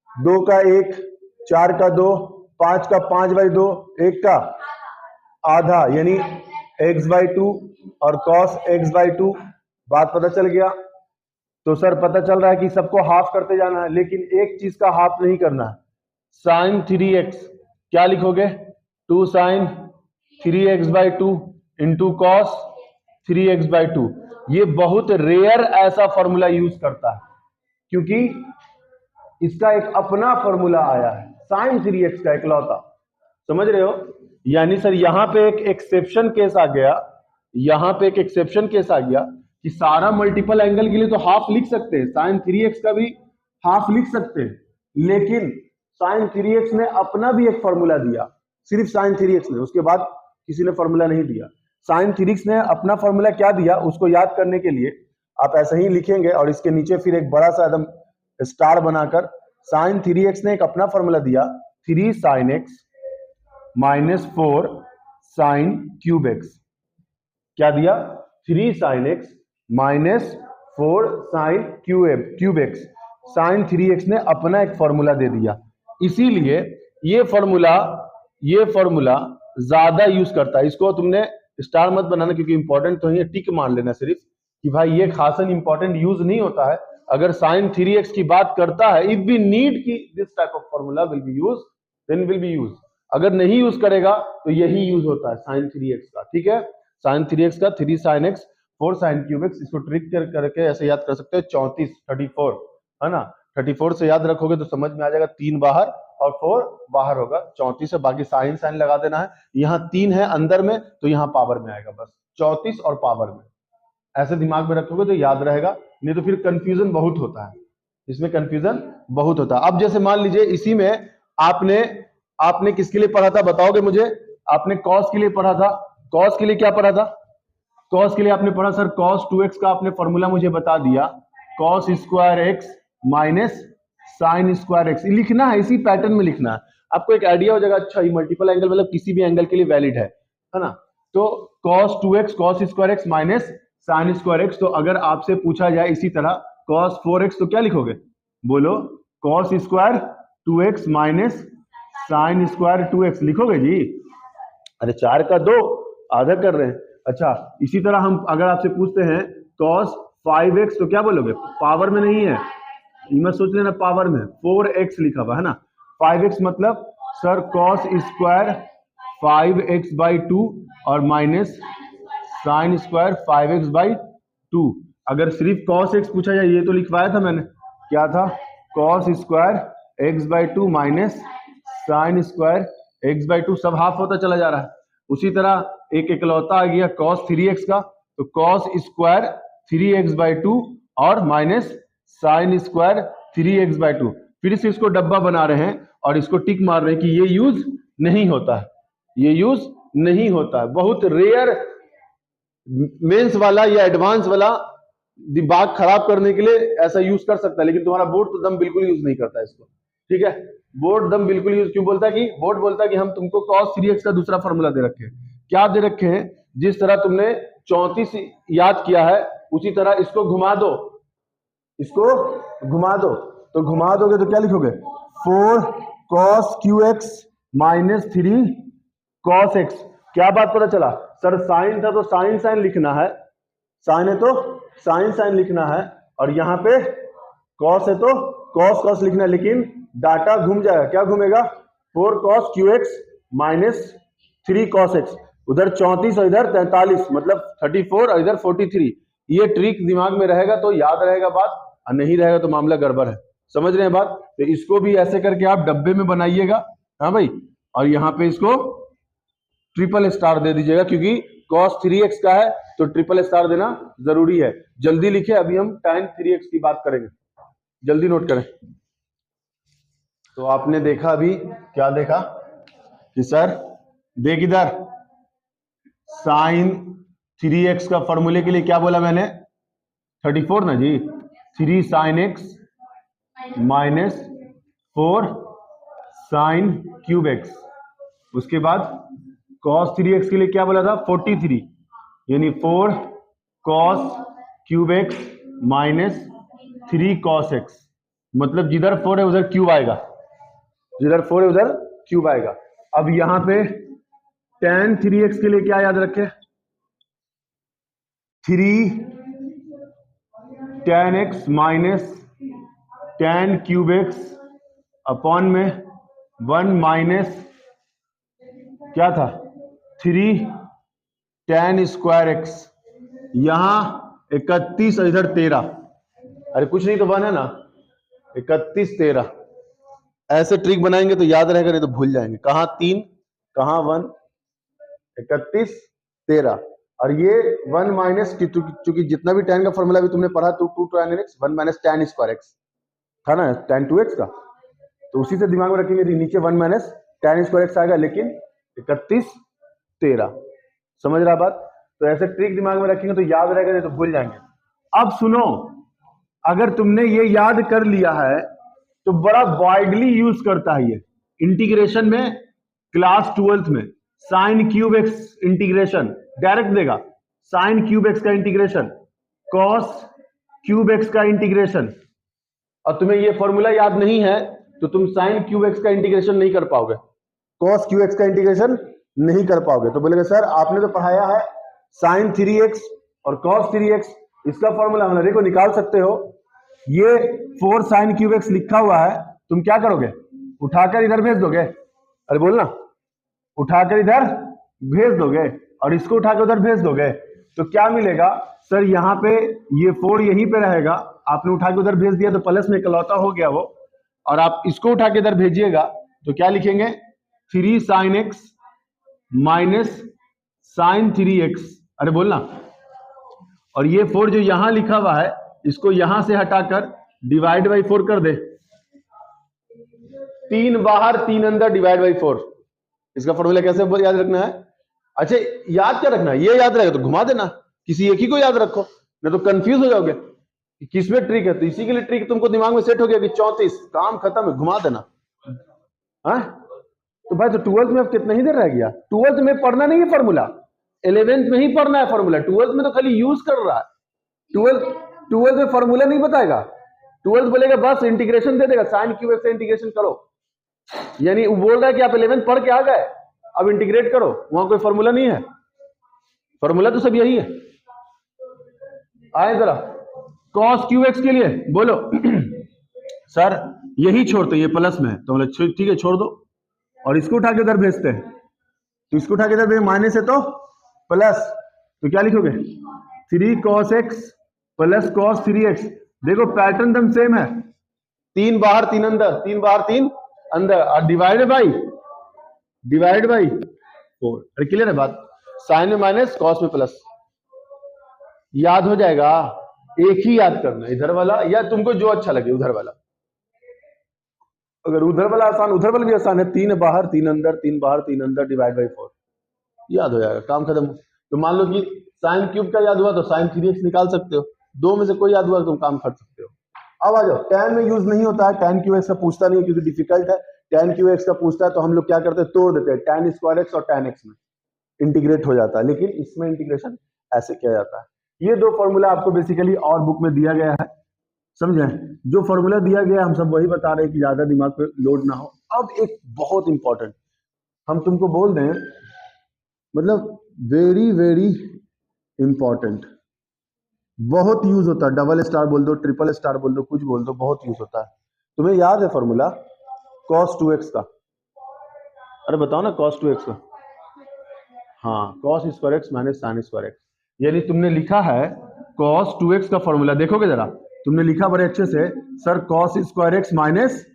2 का 1 4 का 2 5 का 5/2 1 का आधा यानी x/2 और cos x/2। बात पता चल गया। तो सर पता चल रहा है कि सबको हाफ करते जाना है, लेकिन एक चीज का हाफ नहीं करना है, sin 3x क्या लिखोगे, 2 sin 3x/2 into cos 3x/2। ये बहुत रेयर ऐसा फॉर्मूला यूज करता है, क्योंकि इसका एक अपना फॉर्मूला आया है sin 3x का इकलौता, समझ रहे हो। यानी सर यहां पे एक एक्सेप्शन केस आ गया, यहां पे एक एक्सेप्शन केस आ गया कि सारा मल्टीपल एंगल के लिए तो हाफ लिख सकते हैं, sin 3x का भी हाफ लिख सकते हैं, लेकिन sin 3x ने अपना भी एक फॉर्मूला दिया, सिर्फ sin 3x ने, उसके बाद किसी ने फॉर्मूला नहीं दिया। sin 3x ने अपना फॉर्मूला क्या दिया, उसको याद करने के लिए आप ऐसा ही लिखेंगे और इसके नीचे फिर एक बड़ा सा एकदम स्टार बनाकर, sin 3x ने एक अपना फॉर्मूला दिया, 3 sin x minus 4 sin cube x। क्या दिया, 3 sin x minus 4 sin cube x। sin 3x ने अपना एक फॉर्मूला दे दिया, इसीलिए ये फॉर्मूला ज्यादा यूज करता है। इसको तुमने स्टार मत बनाना क्योंकि इंपॉर्टेंट तो है, टिक मान लेना सिर्फ कि भाई ये खासा इंपॉर्टेंट यूज नहीं होता है। अगर sin 3x की बात करता है, इफ वी नीड की this type of formula will be use, then will be use. अगर नहीं यूज करेगा तो यही यूज होता है sin 3x का। ठीक है, sin 3x का 3 sin x 4 sin cube x, इसको ट्रिक करके ऐसे याद कर सकते हो, 34 है ना, 34 से याद रखोगे तो समझ में आ जाएगा, 3 बाहर और 4 बाहर होगा, 34 से बाकी साइन लगा देना है। यहाँ 3 है अंदर में तो यहाँ पावर में आएगा, बस 34 और पावर में, ऐसे दिमाग में रखोगे तो याद रहेगा, नहीं तो फिर कंफ्यूजन बहुत होता है, इसमें कंफ्यूजन बहुत होता है। अब जैसे मान लीजिए इसी में आपने किसके लिए पढ़ा था बताओगे मुझे, आपने cos के लिए पढ़ा था, cos के लिए क्या पढ़ा था, cos के लिए आपने पढ़ा सर cos 2x का आपने फॉर्मूला मुझे बता दिया, cos square x minus sine square x, लिखना है इसी पैटर्न में लिखना है, आपको एक आइडिया हो जाएगा, अच्छा ये मल्टीपल एंगल मतलब किसी भी एंगल के लिए वैलिड है ना। तो cos 2x cos square x minus sine square x, तो अगर आपसे पूछा जाए इसी तरह cos 4x तो क्या लिखोगे, बोलो, cos square 2x minus sine square 2x लिखोगे जी, अरे 4 का 2 आधा कर रहे हैं। अच्छा इसी तरह हम अगर आपसे पूछते हैं cos 5x तो क्या बोलोगे, पावर में नहीं है, मत सोच लेना पावर में, 4x लिखा हुआ है ना, 5x मतलब सर cos स्क्वायर 5x/2 और माइनस साइन स्क्वायर 5x/2। अगर सिर्फ cos x पूछा जाए, ये तो लिखवाया था मैंने, क्या था, cos square x/2 minus sine square x/2, सब हाफ होता चला जा रहा है। उसी तरह एक इकलौता आ गया cos 3x का, तो cos स्क्वायर 3x/2 और माइनस साइन स्क्वायर 3x/2, फिर से इसको डब्बा बना रहे हैं और इसको टिक मार रहे हैं कि ये यूज नहीं होता है, ये यूज नहीं होता है, बहुत रेयर। मेंस वाला या एडवांस वाला दिमाग खराब करने के लिए ऐसा यूज कर सकता है, लेकिन तुम्हारा बोर्ड तो दम बिल्कुल यूज नहीं करता है इसको। ठीक है, बोर्ड दम बिल्कुल यूज क्यों बोलता है कि बोर्ड बोलता है कि हम तुमको cos 3x का दूसरा फॉर्मूला दे रखे हैं। क्या दे रखे हैं? जिस तरह तुमने 34 याद किया है उसी तरह इसको घुमा दो, इसको घुमा दो। तो घुमा दोगे तो क्या लिखोगे? 4 cos qx minus 3 cos x। क्या बात पता चला? सर साइन था तो साइन साइन लिखना है, साइन है तो साइन साइन लिखना है, और यहां पे कॉस है तो कॉस कॉस लिखना है, लेकिन डाटा घूम जाएगा। क्या घूमेगा? 4 cos qx minus 3 cos x। उधर 34 और इधर 43, मतलब 34 और इधर 43। ये ट्रिक दिमाग में रहेगा तो याद रहेगा बात, और नहीं रहेगा तो मामला गड़बड़ है। समझ रहे हैं बात? तो इसको भी ऐसे करके आप डब्बे में बनाइएगा, हाँ भाई, और यहां पे इसको ट्रिपल स्टार दे दीजिएगा, क्योंकि cos 3x का है तो ट्रिपल स्टार देना जरूरी है। जल्दी लिखे, अभी हम tan 3x की बात करेंगे, जल्दी नोट करें। तो आपने देखा अभी, क्या देखा कि सर देख इधर, sin 3x का फॉर्मूले के लिए क्या बोला मैंने? 34 ना जी, 3 sin x minus 4 sin cube x। उसके बाद cos 3x के लिए क्या बोला था? 43, यानी 4 cos cube x minus 3 cos x। मतलब जिधर 4 है उधर क्यूब आएगा, जिधर 4 है उधर क्यूब आएगा। अब यहां पे tan 3x के लिए क्या याद रखे? 3 tan x minus tan cube x upon में 1 माइनस क्या था? 3 tan स्क्वायर x। यहां 31 और इधर 13, अरे कुछ नहीं तो 1 है ना, 31 13। ऐसे ट्रिक बनाएंगे तो याद रहेगा, नहीं तो भूल जाएंगे। कहां 3 कहां 1, 31 13, और ये 1 माइनस, चूंकि जितना भी tan का फॉर्मूला भी तुमने पढ़ा 2 tan x 1 minus tan square x था ना, tan 2x का, तो उसी से दिमाग में रखेंगे। नीचे 1 माइनस tan स्क्वायर x आएगा, लेकिन 31 13। समझ रहा बात? तो ऐसे ट्रिक दिमाग में रखेंगे तो याद रहेगा, नहीं तो भूल जाएंगे। अब सुनो, अगर तुमने ये याद कर लिया है तो बड़ा वाइडली यूज करता है ये इंटीग्रेशन में, क्लास 12th में sine cube x integration direct देगा, साइन क्यूब एक्स का इंटीग्रेशन, कॉस क्यूब एक्स का इंटीग्रेशन। और तुम्हें ये फॉर्मूला याद नहीं है तो तुम साइन क्यूब एक्स का इंटीग्रेशन नहीं कर पाओगे, कॉस क्यू एक्स का इंटीग्रेशन नहीं कर पाओगे। तो बोलेगा सर आपने तो पढ़ाया है साइन 3x और कॉस 3x, इसका फॉर्मूला हमारे को निकाल सकते हो। ये 4 साइन क्यूब एक्स लिखा हुआ है, तुम क्या करोगे? उठाकर इधर भेज दोगे, अरे बोलना, उठाकर इधर भेज दोगे और इसको उठाकर उधर भेज दोगे, तो क्या मिलेगा? सर यहाँ पे ये 4 यहीं पे रहेगा, आपने उठा के उधर भेज दिया तो प्लस में इकलौता हो गया वो, और आप इसको उठा के इधर भेजिएगा तो क्या लिखेंगे? 3 sine x minus sign 3x। अरे बोलना, और ये 4 जो यहां लिखा हुआ है इसको यहां से हटाकर डिवाइड बाई 4 कर दे, 3 बाहर 3 अंदर डिवाइड बाई 4। इसका फॉर्मूला कैसे याद रखना है? अच्छा याद क्या रखना है? ये याद रहेगा तो घुमा देना, किसी एक ही को याद रखो, नहीं तो कंफ्यूज हो जाओगे कि किसमें ट्रिक है। तो इसी के लिए ट्रिक तुमको दिमाग में सेट हो गया कि 34, काम खत्म है, घुमा देना। हाँ तो भाई, तो 12th में अब कितना ही देर रह गया? 12th में पढ़ना नहीं है फॉर्मूला, 11th में ही पढ़ना है फॉर्मूला। 12th में तो खाली यूज कर रहा है, 12th में फॉर्मूला नहीं बताएगा। 12th बोलेगा बस इंटीग्रेशन दे देगा, साइन क्यूब एक्स से इंटीग्रेशन करो, यानी वो बोल रहा है कि आप 11th पढ़ के आ गए, अब इंटीग्रेट करो, वहां कोई फॉर्मूला नहीं है। फॉर्मूला तो सब यही है। आए जरा cos क्यूब एक्स के लिए बोलो सर यही छोड़ते, ये प्लस में है तो बोले ठीक है छोड़ दो, और इसको उठा के उधर भेजते हैं, तो इसको उठा के इधर माइनस है तो प्लस, तो क्या लिखोगे? 3 cos x plus cos 3x। देखो पैटर्न एकदम सेम है, 3 बाहर 3 अंदर, 3 बाहर 3 अंदर, और डिवाइड बाई 4। अरे क्लियर है बात? साइन में माइनस, कॉस में प्लस, याद हो जाएगा। एक ही याद करना, इधर वाला या तुमको जो अच्छा लगे उधर वाला। अगर उधर वाला आसान, उधर वाला भी आसान है, 3 बाहर 3 अंदर, 3 बाहर 3 अंदर डिवाइड बाई 4, याद हो जाएगा, काम खत्म। तो मान लो कि साइन क्यूब का याद हुआ तो साइन 3x निकाल सकते हो, दो में से कोई याद हुआ तो तुम काम कर सकते हो। अब आ जाओ, tan में यूज नहीं होता है, tan क्यू एक्स का पूछता नहीं है क्योंकि डिफिकल्ट है। tan क्यू एक्स का पूछता है तो हम लोग क्या करते हैं, तोड़ देते हैं, tan स्क्वायर एक्स और tan एक्स में इंटीग्रेट हो जाता है, लेकिन इसमें इंटीग्रेशन ऐसे किया जाता है। ये दो फॉर्मूला आपको बेसिकली और बुक में दिया गया है, समझे? जो फॉर्मूला दिया गया हम सब वही बता रहे हैं कि ज्यादा दिमाग पे लोड ना हो। अब एक बहुत इंपॉर्टेंट हम तुमको बोल दें, मतलब वेरी वेरी इंपॉर्टेंट, बहुत यूज होता है, डबल स्टार बोल दो, ट्रिपल स्टार बोल दो, कुछ बोल दो, बहुत यूज होता है। तुम्हें याद है फॉर्मूला cos 2x का? अरे बताओ ना cos 2x का। हाँ, cos square x minus sine square x, यानी तुमने लिखा है cos 2x का फॉर्मूला, देखोगे जरा, तुमने लिखा बड़े अच्छे से, sir cos square x minus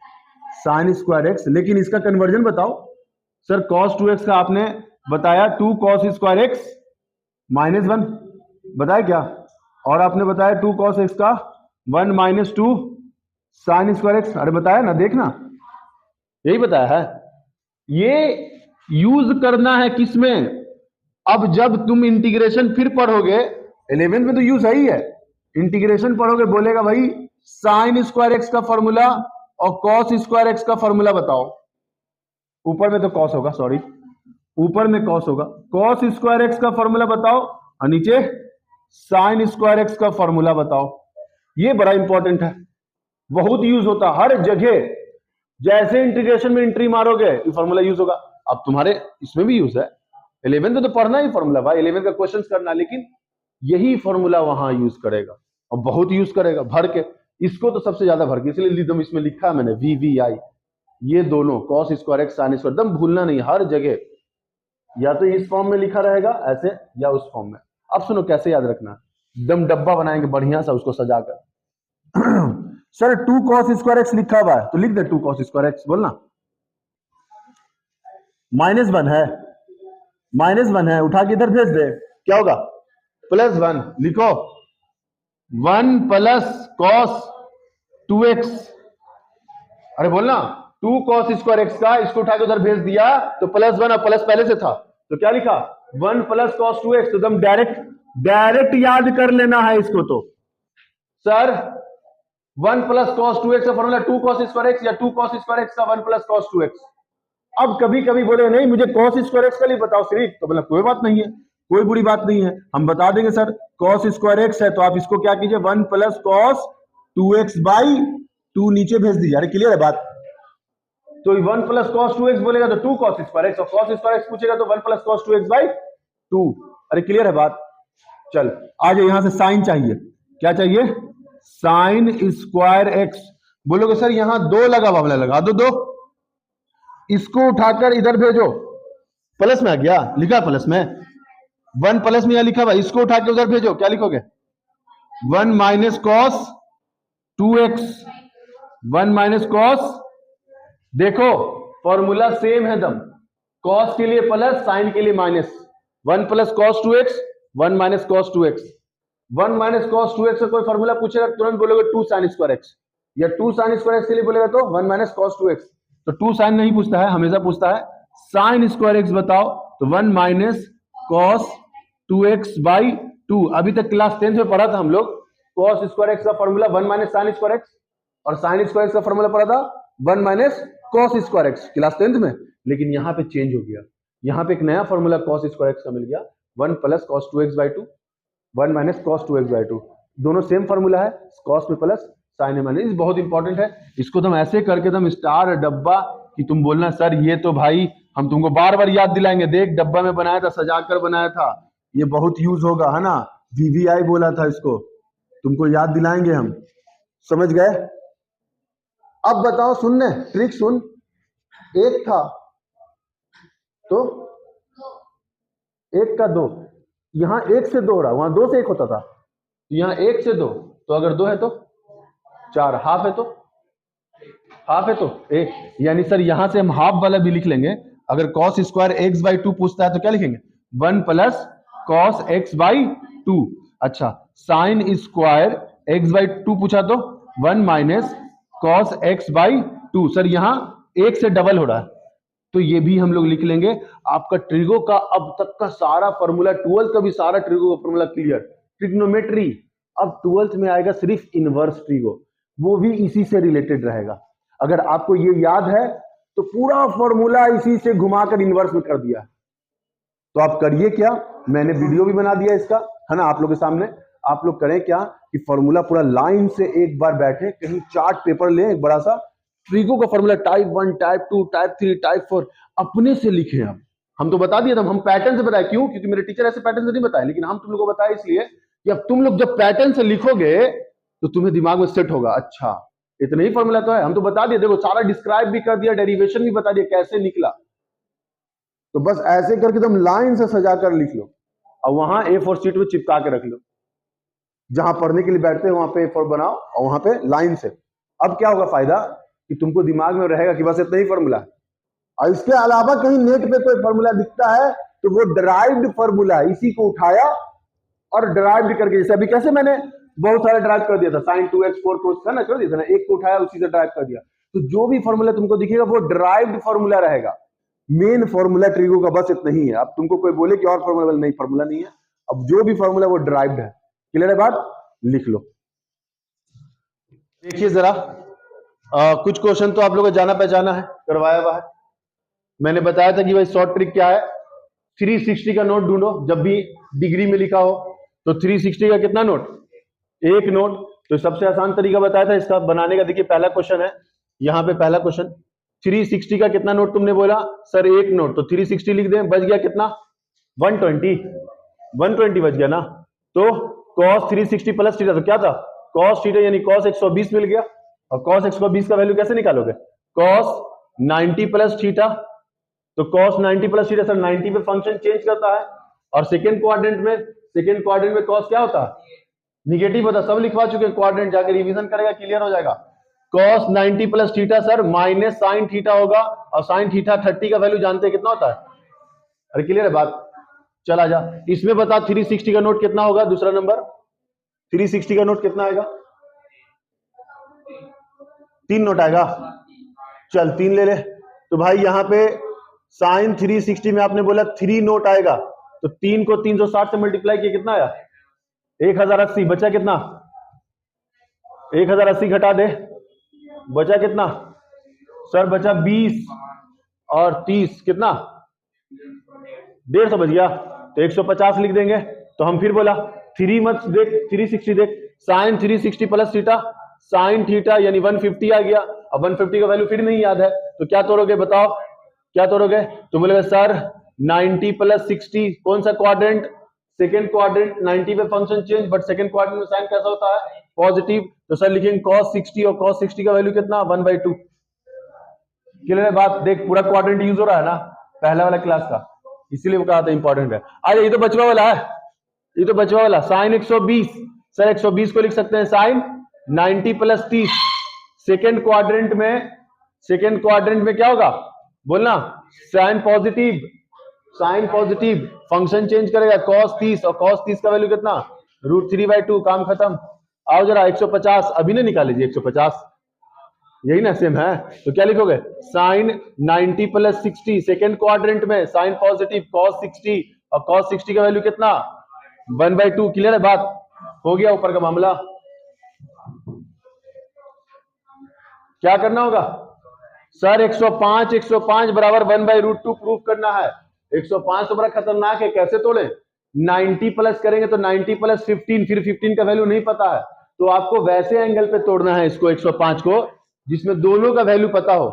sine square x, लेकिन इसका कन्वर्जन बताओ। सर cos 2x का आपने बताया 2 cos स्क्वायर एक्स माइनस 1, बताया क्या? और आपने बताया 2 cos x का 1 माइनस 2 साइन स्क्वायर एक्स, अरे बताया ना, देखना, यही बताया है। ये यूज करना है किसमें? अब जब तुम इंटीग्रेशन फिर पढ़ोगे, 11th में तो यूज है ही है, इंटीग्रेशन पढ़ोगे बोलेगा भाई साइन स्क्वायर एक्स का फॉर्मूला और कॉस स्क्वायर एक्स का फॉर्मूला बताओ। ऊपर में तो कॉस होगा, सॉरी, ऊपर में कॉस होगा, कॉस स्क्वायर एक्स का फॉर्मूला बताओ और नीचे साइन स्क्वायर एक्स का फॉर्मूला बताओ। ये बड़ा इंपॉर्टेंट है, बहुत यूज होता हर जगह, जैसे इंटीग्रेशन में एंट्री मारोगे ये फॉर्मूला यूज होगा। अब तुम्हारे इसमें भी यूज है, 11th में तो पढ़ना ही फॉर्मूला भाई, 11th का क्वेश्चंस करना, लेकिन यही फॉर्मूला वहां यूज करेगा और बहुत यूज करेगा भर के, इसको तो सबसे ज्यादा भर के, इसलिए एकदम इसमें लिखा है मैंने VVI, ये दोनों cos square x sine square, एकदम भूलना नहीं, हर जगह या तो इस फॉर्म में लिखा रहेगा ऐसे या उस फॉर्म में। अब सुनो कैसे याद रखना, एकदम डब्बा बनाएंगे बढ़िया सा उसको सजाकर। सर 2 cos स्क्वायर एक्स लिखा हुआ है तो लिख दे 2 cos स्क्वायर एक्स, बोलना -1 है, -1 है, उठा के इधर भेज दे, क्या होगा +1, लिखो 1 प्लस cos 2x, अरे बोलना 2 cos स्क्वायर एक्स का, इसको उठा के उधर भेज दिया तो +1 और प्लस पहले से था तो क्या लिखा 1 प्लस cos 2x, तो एकदम डायरेक्ट याद कर लेना है इसको। तो सर 1 प्लस cos 2x का फॉर्मूला 2 cos स्क्वायर एक्स या 2 cos स्क्वायर एक्स का 1 प्लस cos 2x। अब कभी कभी बोले नहीं मुझे cos स्क्वायर एक्स का लिए बताओ सिर्फ, तो बोला कोई बात नहीं है, कोई बुरी बात नहीं है, हम बता देंगे सर cos स्क्वायर एक्स है तो आप इसको क्या कीजिए 1 प्लस cos 2x बाई 2 नीचे भेज दीजिए। अरे क्लियर है बात? तो 1 प्लस cos 2x बोलेगा तो 2 cos स्क्वायर एक्स, और cos स्क्वायर एक्स पूछेगा तो 1 प्लस cos 2x बाई 2। अरे क्लियर है बात? चल आ जाओ, यहां से साइन चाहिए, क्या चाहिए? Sine square x. बोलोगे सर यहां 2 लगा हुआ, लगा दो 2, इसको उठाकर इधर भेजो, प्लस में आ गया, लिखा प्लस में 1 प्लस में यहां लिखा हुआ, इसको उठा के उधर भेजो, क्या लिखोगे 1 minus cos 2x, 1 minus cos, देखो फॉर्मूला सेम है दम, cos के लिए प्लस साइन के लिए minus, 1 plus cos 2x 1 minus cos 2x, 1 minus cos 2x का कोई फॉर्मूला पूछेगा तुरंत बोलोगे 2 sin स्क्वायर एक्स, या 2 sin स्क्वायर एक्स के लिए बोलेगा तो 1 माइनस cos 2x, तो 2 sin नहीं पूछता है, हमेशा पूछता है sin स्क्वायर एक्स बताओ, तो 1 माइनस cos 2x बाई 2। अभी तक क्लास 10th में पढ़ा था हम लोग cos स्क्वायर एक्स का formula 1 minus sin square x, और sin स्क्वायर एक्स का फॉर्मूला पढ़ा था 1 minus cos square x class 10th में, लेकिन यहाँ पे चेंज हो गया, यहाँ पे एक नया फॉर्मूला cos स्क्वायर एक्स का मिल गया 1 plus cos 2x by 2, 1 minus cos 2x by 2, दोनों सेम फॉर्मूला है, cos में प्लस साइन में माइनस, बहुत इंपॉर्टेंट है, इसको तुम ऐसे करके तुम स्टार डब्बा कि तुम बोलना सर ये तो भाई हम तुमको बार बार याद दिलाएंगे, देख डब्बा में बनाया था, सजाकर बनाया था, ये बहुत यूज होगा, है ना, VVI बोला था इसको, तुमको याद दिलाएंगे हम, समझ गए? अब बताओ, सुनने ट्रिक सुन, एक था तो 1 का 2, यहां 1 से 2 हो रहा, वहां 2 से 1 होता था, यहां 1 से 2, तो अगर 2 है तो 4, हाफ है तो हाफ है तो 1, यानी सर यहां से हम हाफ वाला भी लिख लेंगे, अगर cos स्क्वायर एक्स बाई 2 पूछता है तो क्या लिखेंगे 1 प्लस cos x बाई 2। अच्छा, साइन स्क्वायर x बाई 2 पूछा तो 1 minus cos x by 2। Sir यहां 1 से डबल हो रहा है, तो ये भी हम लोग लिख लेंगे। आपका ट्रिगो का अब तक का सारा फॉर्मूला, 12th का भी सारा ट्रिगो का फॉर्मूला क्लियर। ट्रिग्नोमेट्री अब 12th में आएगा सिर्फ इनवर्स ट्रिगो, वो भी इसी से रिलेटेड रहेगा। अगर आपको ये याद है तो पूरा फॉर्मूला इसी से घुमाकर इनवर्स में कर दिया। तो आप करिए क्या, मैंने वीडियो भी बना दिया इसका, है ना, आप लोग के सामने। आप लोग करें क्या कि फॉर्मूला पूरा लाइन से एक बार बैठे, कहीं चार्ट पेपर लें एक बड़ा सा, ट्रिगो का formula type 1, type 2, type 3, type 4 अपने से लिखें। हम तो बता दिए थे, हम पैटर्न से बताए। क्यों? क्योंकि मेरे टीचर ऐसे पैटर्न से नहीं बताए, लेकिन हम तुम लोग को बताया इसलिए कि अब तुम लोग जब पैटर्न से लिखोगे तो तुम्हें दिमाग में सेट होगा, अच्छा इतना ही फॉर्मूला तो है। हम तो बता दिए, देखो सारा डिस्क्राइब भी कर दिया, डेरिवेशन भी बता दिया कैसे निकला। तो बस ऐसे करके तुम लाइन से सजा कर लिख लो और वहां A4 शीट में चिपका के रख लो। जहां पढ़ने के लिए बैठते हैं वहां पे A4 बनाओ और वहां पे लाइन से। अब क्या होगा फायदा कि तुमको दिमाग में रहेगा कि बस इतना ही फॉर्मूला है। और इसके अलावा कहीं नेट पे कोई फॉर्मूला दिखता है तो वो डराइव्ड फॉर्मूला, इसी को उठाया और डराइव्ड करके, जैसे अभी कैसे मैंने बहुत सारा ड्राइव कर दिया था, sin 2x 4 cos था ना, कर दिया था ना, एक को उठाया उसी से ड्राइव कर दिया। तो जो भी फॉर्मूला तुमको दिखेगा वो डराइव्ड फॉर्मूला रहेगा। मेन फॉर्मूला ट्रिगो का बस इतना ही है। अब तुमको कोई बोले कि और फॉर्मूला, नहीं, फॉर्मूला नहीं है। अब जो भी फॉर्मूला वो डराइव्ड है। क्लियर है बात? लिख लो। देखिए जरा, कुछ क्वेश्चन तो आप लोगों को जाना पहचाना है, करवाया हुआ है। मैंने बताया था कि भाई शॉर्ट ट्रिक क्या है, 360 का नोट ढूंढो। जब भी डिग्री में लिखा हो तो 360 का कितना नोट? एक नोट। तो सबसे आसान तरीका बताया था इसका बनाने का। देखिए पहला क्वेश्चन है, यहाँ पे पहला क्वेश्चन, 360 का कितना नोट तुमने बोला? सर एक नोट। तो 360 लिख दें, बच गया कितना? 120। 120 बच गया ना। तो cos 360 प्लस थीटा, तो क्या था? cos थीटा, यानी cos 120 मिल गया। और cos 120 का वैल्यू कैसे निकालोगे? cos 90 plus theta. तो cos 90 प्लस थीटा, सर 90 पे फंक्शन चेंज करता है। और सेकेंड क्वाड्रेंट में cos क्या होता है? निगेटिव होता। सब लिखवा चुके हैं, क्वाड्रेंट जाकर रिवीजन करेगा, क्लियर हो जाएगा। cos 90 plus theta sir minus sine theta होगा। और साइन थीटा 30 का वैल्यू जानते हैं कितना होता है? अरे क्लियर है बात? चल आजा, इसमें बता 360 का नोट कितना होगा? दूसरा नंबर 360 का नोट कितना आएगा? 3 नोट आएगा। चल 3 ले ले। तो भाई यहाँ पे साइन 360 में आपने बोला 3 नोट आएगा, तो 3 को 360 से मल्टीप्लाई किया, कितना आया? 1080। बचा कितना? 1080 घटा दे, बचा कितना? सर बचा 20 और 30 कितना? 150 बच गया। तो 150 लिख देंगे। तो हम फिर बोला 3 मत देख, 360 देख, sine 360 plus theta, sine theta यानी 150 आ गया। अब 150 का वैल्यू फिर नहीं याद है, तो क्या तोड़ोगे? बताओ क्या तोड़ोगे? तो बोलेगा सर 90 प्लस 60, कौन सा क्वाड्रेंट? Second quadrant. 90 पे function change, but second quadrant में साइन कैसा होता है? पॉजिटिव। तो सर लिखेंगे cos 60, और cos 60 का वैल्यू कितना? 1/2। क्लियर है बात? देख पूरा क्वाड्रेंट यूज हो रहा है ना पहला वाला क्लास का, इसीलिए वो कहा था इंपॉर्टेंट है। अरे ये तो बचवा वाला है, ये तो बचवा वाला साइन 120। सर 120 को लिख सकते हैं साइन 90 प्लस 30। सेकेंड क्वाड्रेंट में क्या होगा बोलना? Sine positive, sine positive, function change करेगा cos 30, और cos 30 का वैल्यू कितना? √3/2। काम खत्म। आओ जरा 150 अभी ना निकाल लीजिए, 150 यही ना सेम है। तो क्या लिखोगे? साइन 90 प्लस 60, सेकेंड क्वाड्रेंट में साइन पॉजिटिव cos 60, और cos 60 का वैल्यू कितना? 1/2। क्लियर है बात? हो गया ऊपर का मामला। क्या करना होगा सर? 105 बराबर 1/√2 प्रूफ करना है। 105 तो बड़ा खतरनाक है, कैसे तोड़े? 90 प्लस करेंगे तो 90 प्लस 15, फिर 15 का वैल्यू नहीं पता है, तो आपको वैसे एंगल पे तोड़ना है इसको 105 को जिसमें दोनों का वैल्यू पता हो।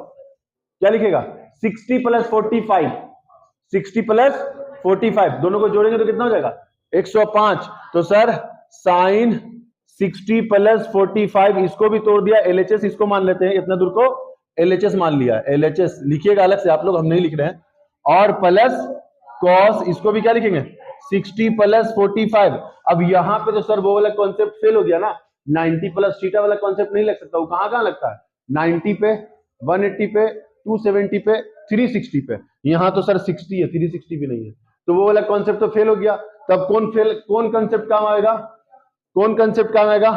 क्या लिखेगा? 60 प्लस 45, 60 प्लस 45 दोनों को जोड़ेंगे तो कितना हो जाएगा? 105। तो सर साइन 60 प्लस 45, इसको भी तोड़ दिया। LHS इसको मान लेते हैं, इतना दूर को LHS मान लिया। LHS लिखिएगा अलग से आप लोग, हम नहीं लिख रहे हैं। और प्लस cos, इसको भी क्या लिखेंगे? 60 प्लस 45। अब यहां पे तो सर वो वाला कॉन्सेप्ट फेल हो गया ना, 90 प्लस थीटा वाला कॉन्सेप्ट नहीं लग सकता। वो कहां लगता है? 90 पे, 180 पे, 270 पे, 360 पे। यहां तो सर 60 है, 360 भी नहीं है, तो वो वाला कॉन्सेप्ट तो फेल हो गया। तब कौन कंसेप्ट काम आएगा? कौन कंसेप्ट काम आएगा?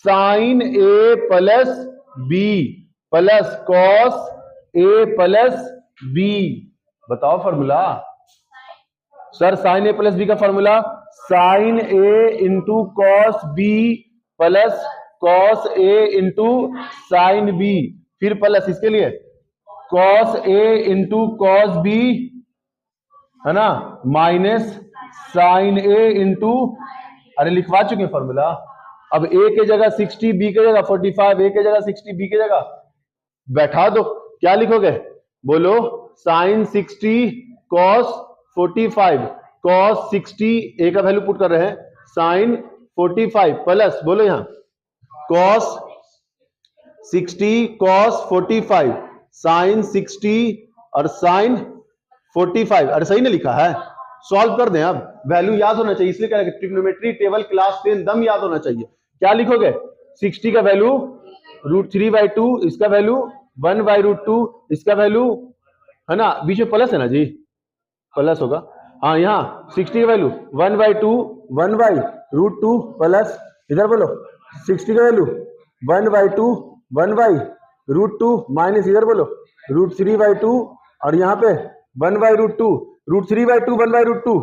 Sine A plus B plus cos A plus B. बताओ formula sir. Sine A plus B का formula sine A into cos B plus cos A into sine B, फिर प्लस इसके लिए cos A into cos B, है ना, minus sign A into, अरे लिखवा चुके फॉर्मूला। अब ए के जगह 60, बी के जगह 45, ए के जगह 60, बी के जगह बैठा दो। क्या लिखोगे बोलो? साइन 60 कॉस 45, कॉस 60 ए का वैल्यू पुट कर रहे हैं, साइन 45 प्लस बोलो यहां कॉस 60 कॉस 45 साइन 60 और साइन 45। अरे सही ने लिखा है, सॉल्व कर दें। अब वैल्यू याद होना चाहिए, इसलिए कह रहे हैं ट्रिग्नोमेट्री टेबल क्लास 10 दम याद होना चाहिए। क्या लिखोगे? 60 का वैल्यू √3/2, इसका वैल्यू 1/√2, इसका वैल्यू, है ना, बीच में प्लस है ना जी, प्लस होगा। हाँ, यहाँ 60 का वैल्यू 1/2, 1/√2 प्लस, इधर बोलो 60 का वैल्यू 1/2, 1/√2 माइनस, इधर बोलो √3/2 और यहाँ पे 1/√2, √3/2 1/√2,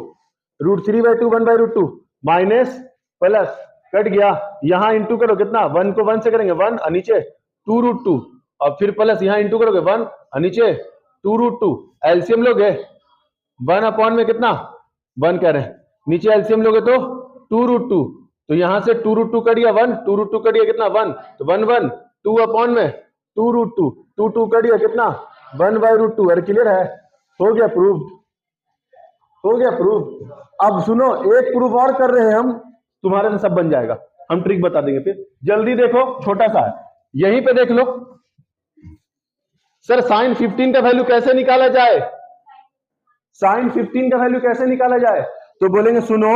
√3/2 1/√2 माइनस प्लस, कट गया। यहाँ इंटू करो कितना, 1 को 1 से करेंगे 1 और नीचे 2√2 और फिर प्लस यहाँ इंटू करोगे 1 और नीचे 2√2। एलसीएम लोगे 1 अपॉन में कितना 1 कह रहे हैं, नीचे एलसीएम लोगे तो 2√2, तो यहां से 2√2 कट गया 1, 2√2 कट गया कितना 1, तो 1 1 2 अपॉन में 2√2, 2 2 कट गया कितना 1/√2। अरे क्लियर है, हो गया प्रूफ, हो गया प्रूफ। अब सुनो, एक प्रूफ और कर रहे हैं हम, तुम्हारे से सब बन जाएगा, हम ट्रिक बता देंगे। फिर जल्दी देखो, छोटा सा है, यहीं पे देख लो। सर साइन 15 का वैल्यू कैसे निकाला जाए? साइन 15 का वैल्यू कैसे निकाला जाए? तो बोलेंगे सुनो,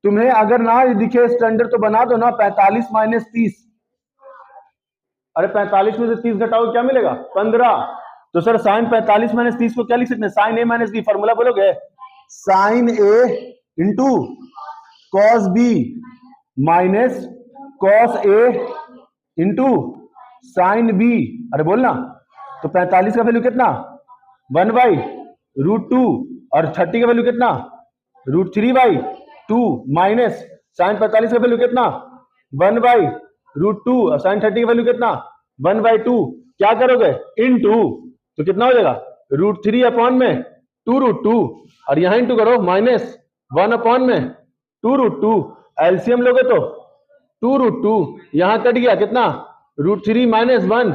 तुम्हें अगर ना दिखे स्टैंडर्ड तो बना दो ना, 45 माइनस 30। अरे 45 में से 30 घटाओ क्या मिलेगा 15। तो सर साइन 45 माइनस 30 को क्या लिख सकते हैं, sine A minus B. Formula बोलोगे sine A into cos B minus cos A into sine B. अरे बोलना, तो 45 का वैल्यू कितना 1/√2 और 30 का वैल्यू कितना √3/2 माइनस साइन 45 का वैल्यू कितना 1/√2 और साइन 30 का वैल्यू कितना 1/2। क्या करोगे इनटू, तो कितना हो जाएगा √3 अपॉन में 2√2 और यहां इंटू करो माइनस 1 अपॉन में 2√2। एलसीएम लोगे तो 2√2, यहां कट गया कितना √3 माइनस 1,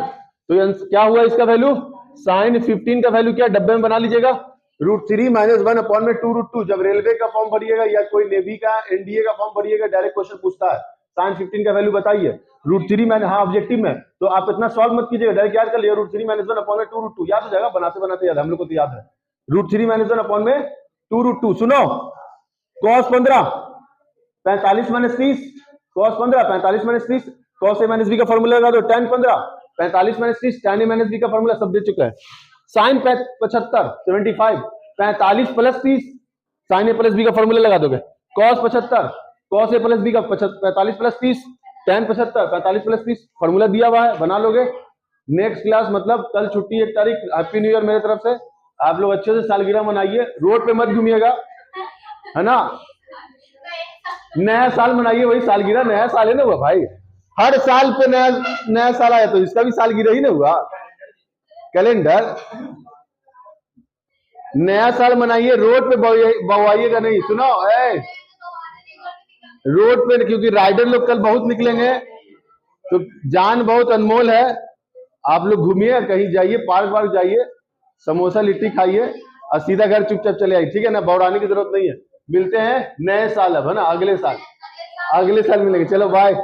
तो क्या हुआ इसका वैल्यू, साइन 15 का वैल्यू क्या डब्बे में बना लीजिएगा √3 माइनस 1 अपॉन में 2√2। जब रेलवे का फॉर्म भरिएगा या कोई नेवी का एनडीए का फॉर्म भरिएगा, डायरेक्ट क्वेश्चन पूछता है साइन 15 का वैल्यू बताइए, √3 माइनस, हाँ ऑब्जेक्टिव में, तो आप इतना सॉल्व मत कीजिएगा, डायरेक्ट याद कर लिया √3 माइनस 1 अपॉन में 2√2, याद हो जाएगा, बनाते बनाते याद, हम लोग को तो याद है √3 माइनस 1 अपॉन में 2√2। सुनो, cos 15 45 minus 30, cos 15 45 minus 30, cos ए माइनस बी का फॉर्मूला लगा दो, tan 15 45 माइनस 30, tan ए माइनस बी का फॉर्मूला सब दे चुका है। Sign 75 75 45 plus 30, sign A plus B का फॉर्मूला लगा दोगे, cos 75 cos ए प्लस बी का 45 प्लस 30, tan 75 45 प्लस 30, फॉर्मूला दिया हुआ है, बना लोगे। नेक्स्ट क्लास मतलब कल छुट्टी 1 तारीख, हैप्पी न्यू ईयर मेरे तरफ से। आप लोग अच्छे से सालगिरह मनाइए, रोड पे मत घूमिएगा, है ना, नया साल मनाइए, वही सालगिरह, नया साल है ना हुआ भाई, हर साल पे नया नया साल आया, तो इसका भी सालगिरह ही ना हुआ, कैलेंडर। नया साल मनाइए, रोड पे बवाइएगा नहीं। सुनो रोड पे, क्योंकि राइडर लोग कल बहुत निकलेंगे, तो जान बहुत अनमोल है। आप लोग घूमिए, कहीं जाइए, पार्क वार्क जाइए, समोसा लिट्टी खाइए और सीधा घर चुपचाप चले आइए, ठीक है ना, बौड़ाने की जरूरत नहीं है। मिलते हैं नए साल अब, है ना, अगले साल मिलेंगे। चलो बाय।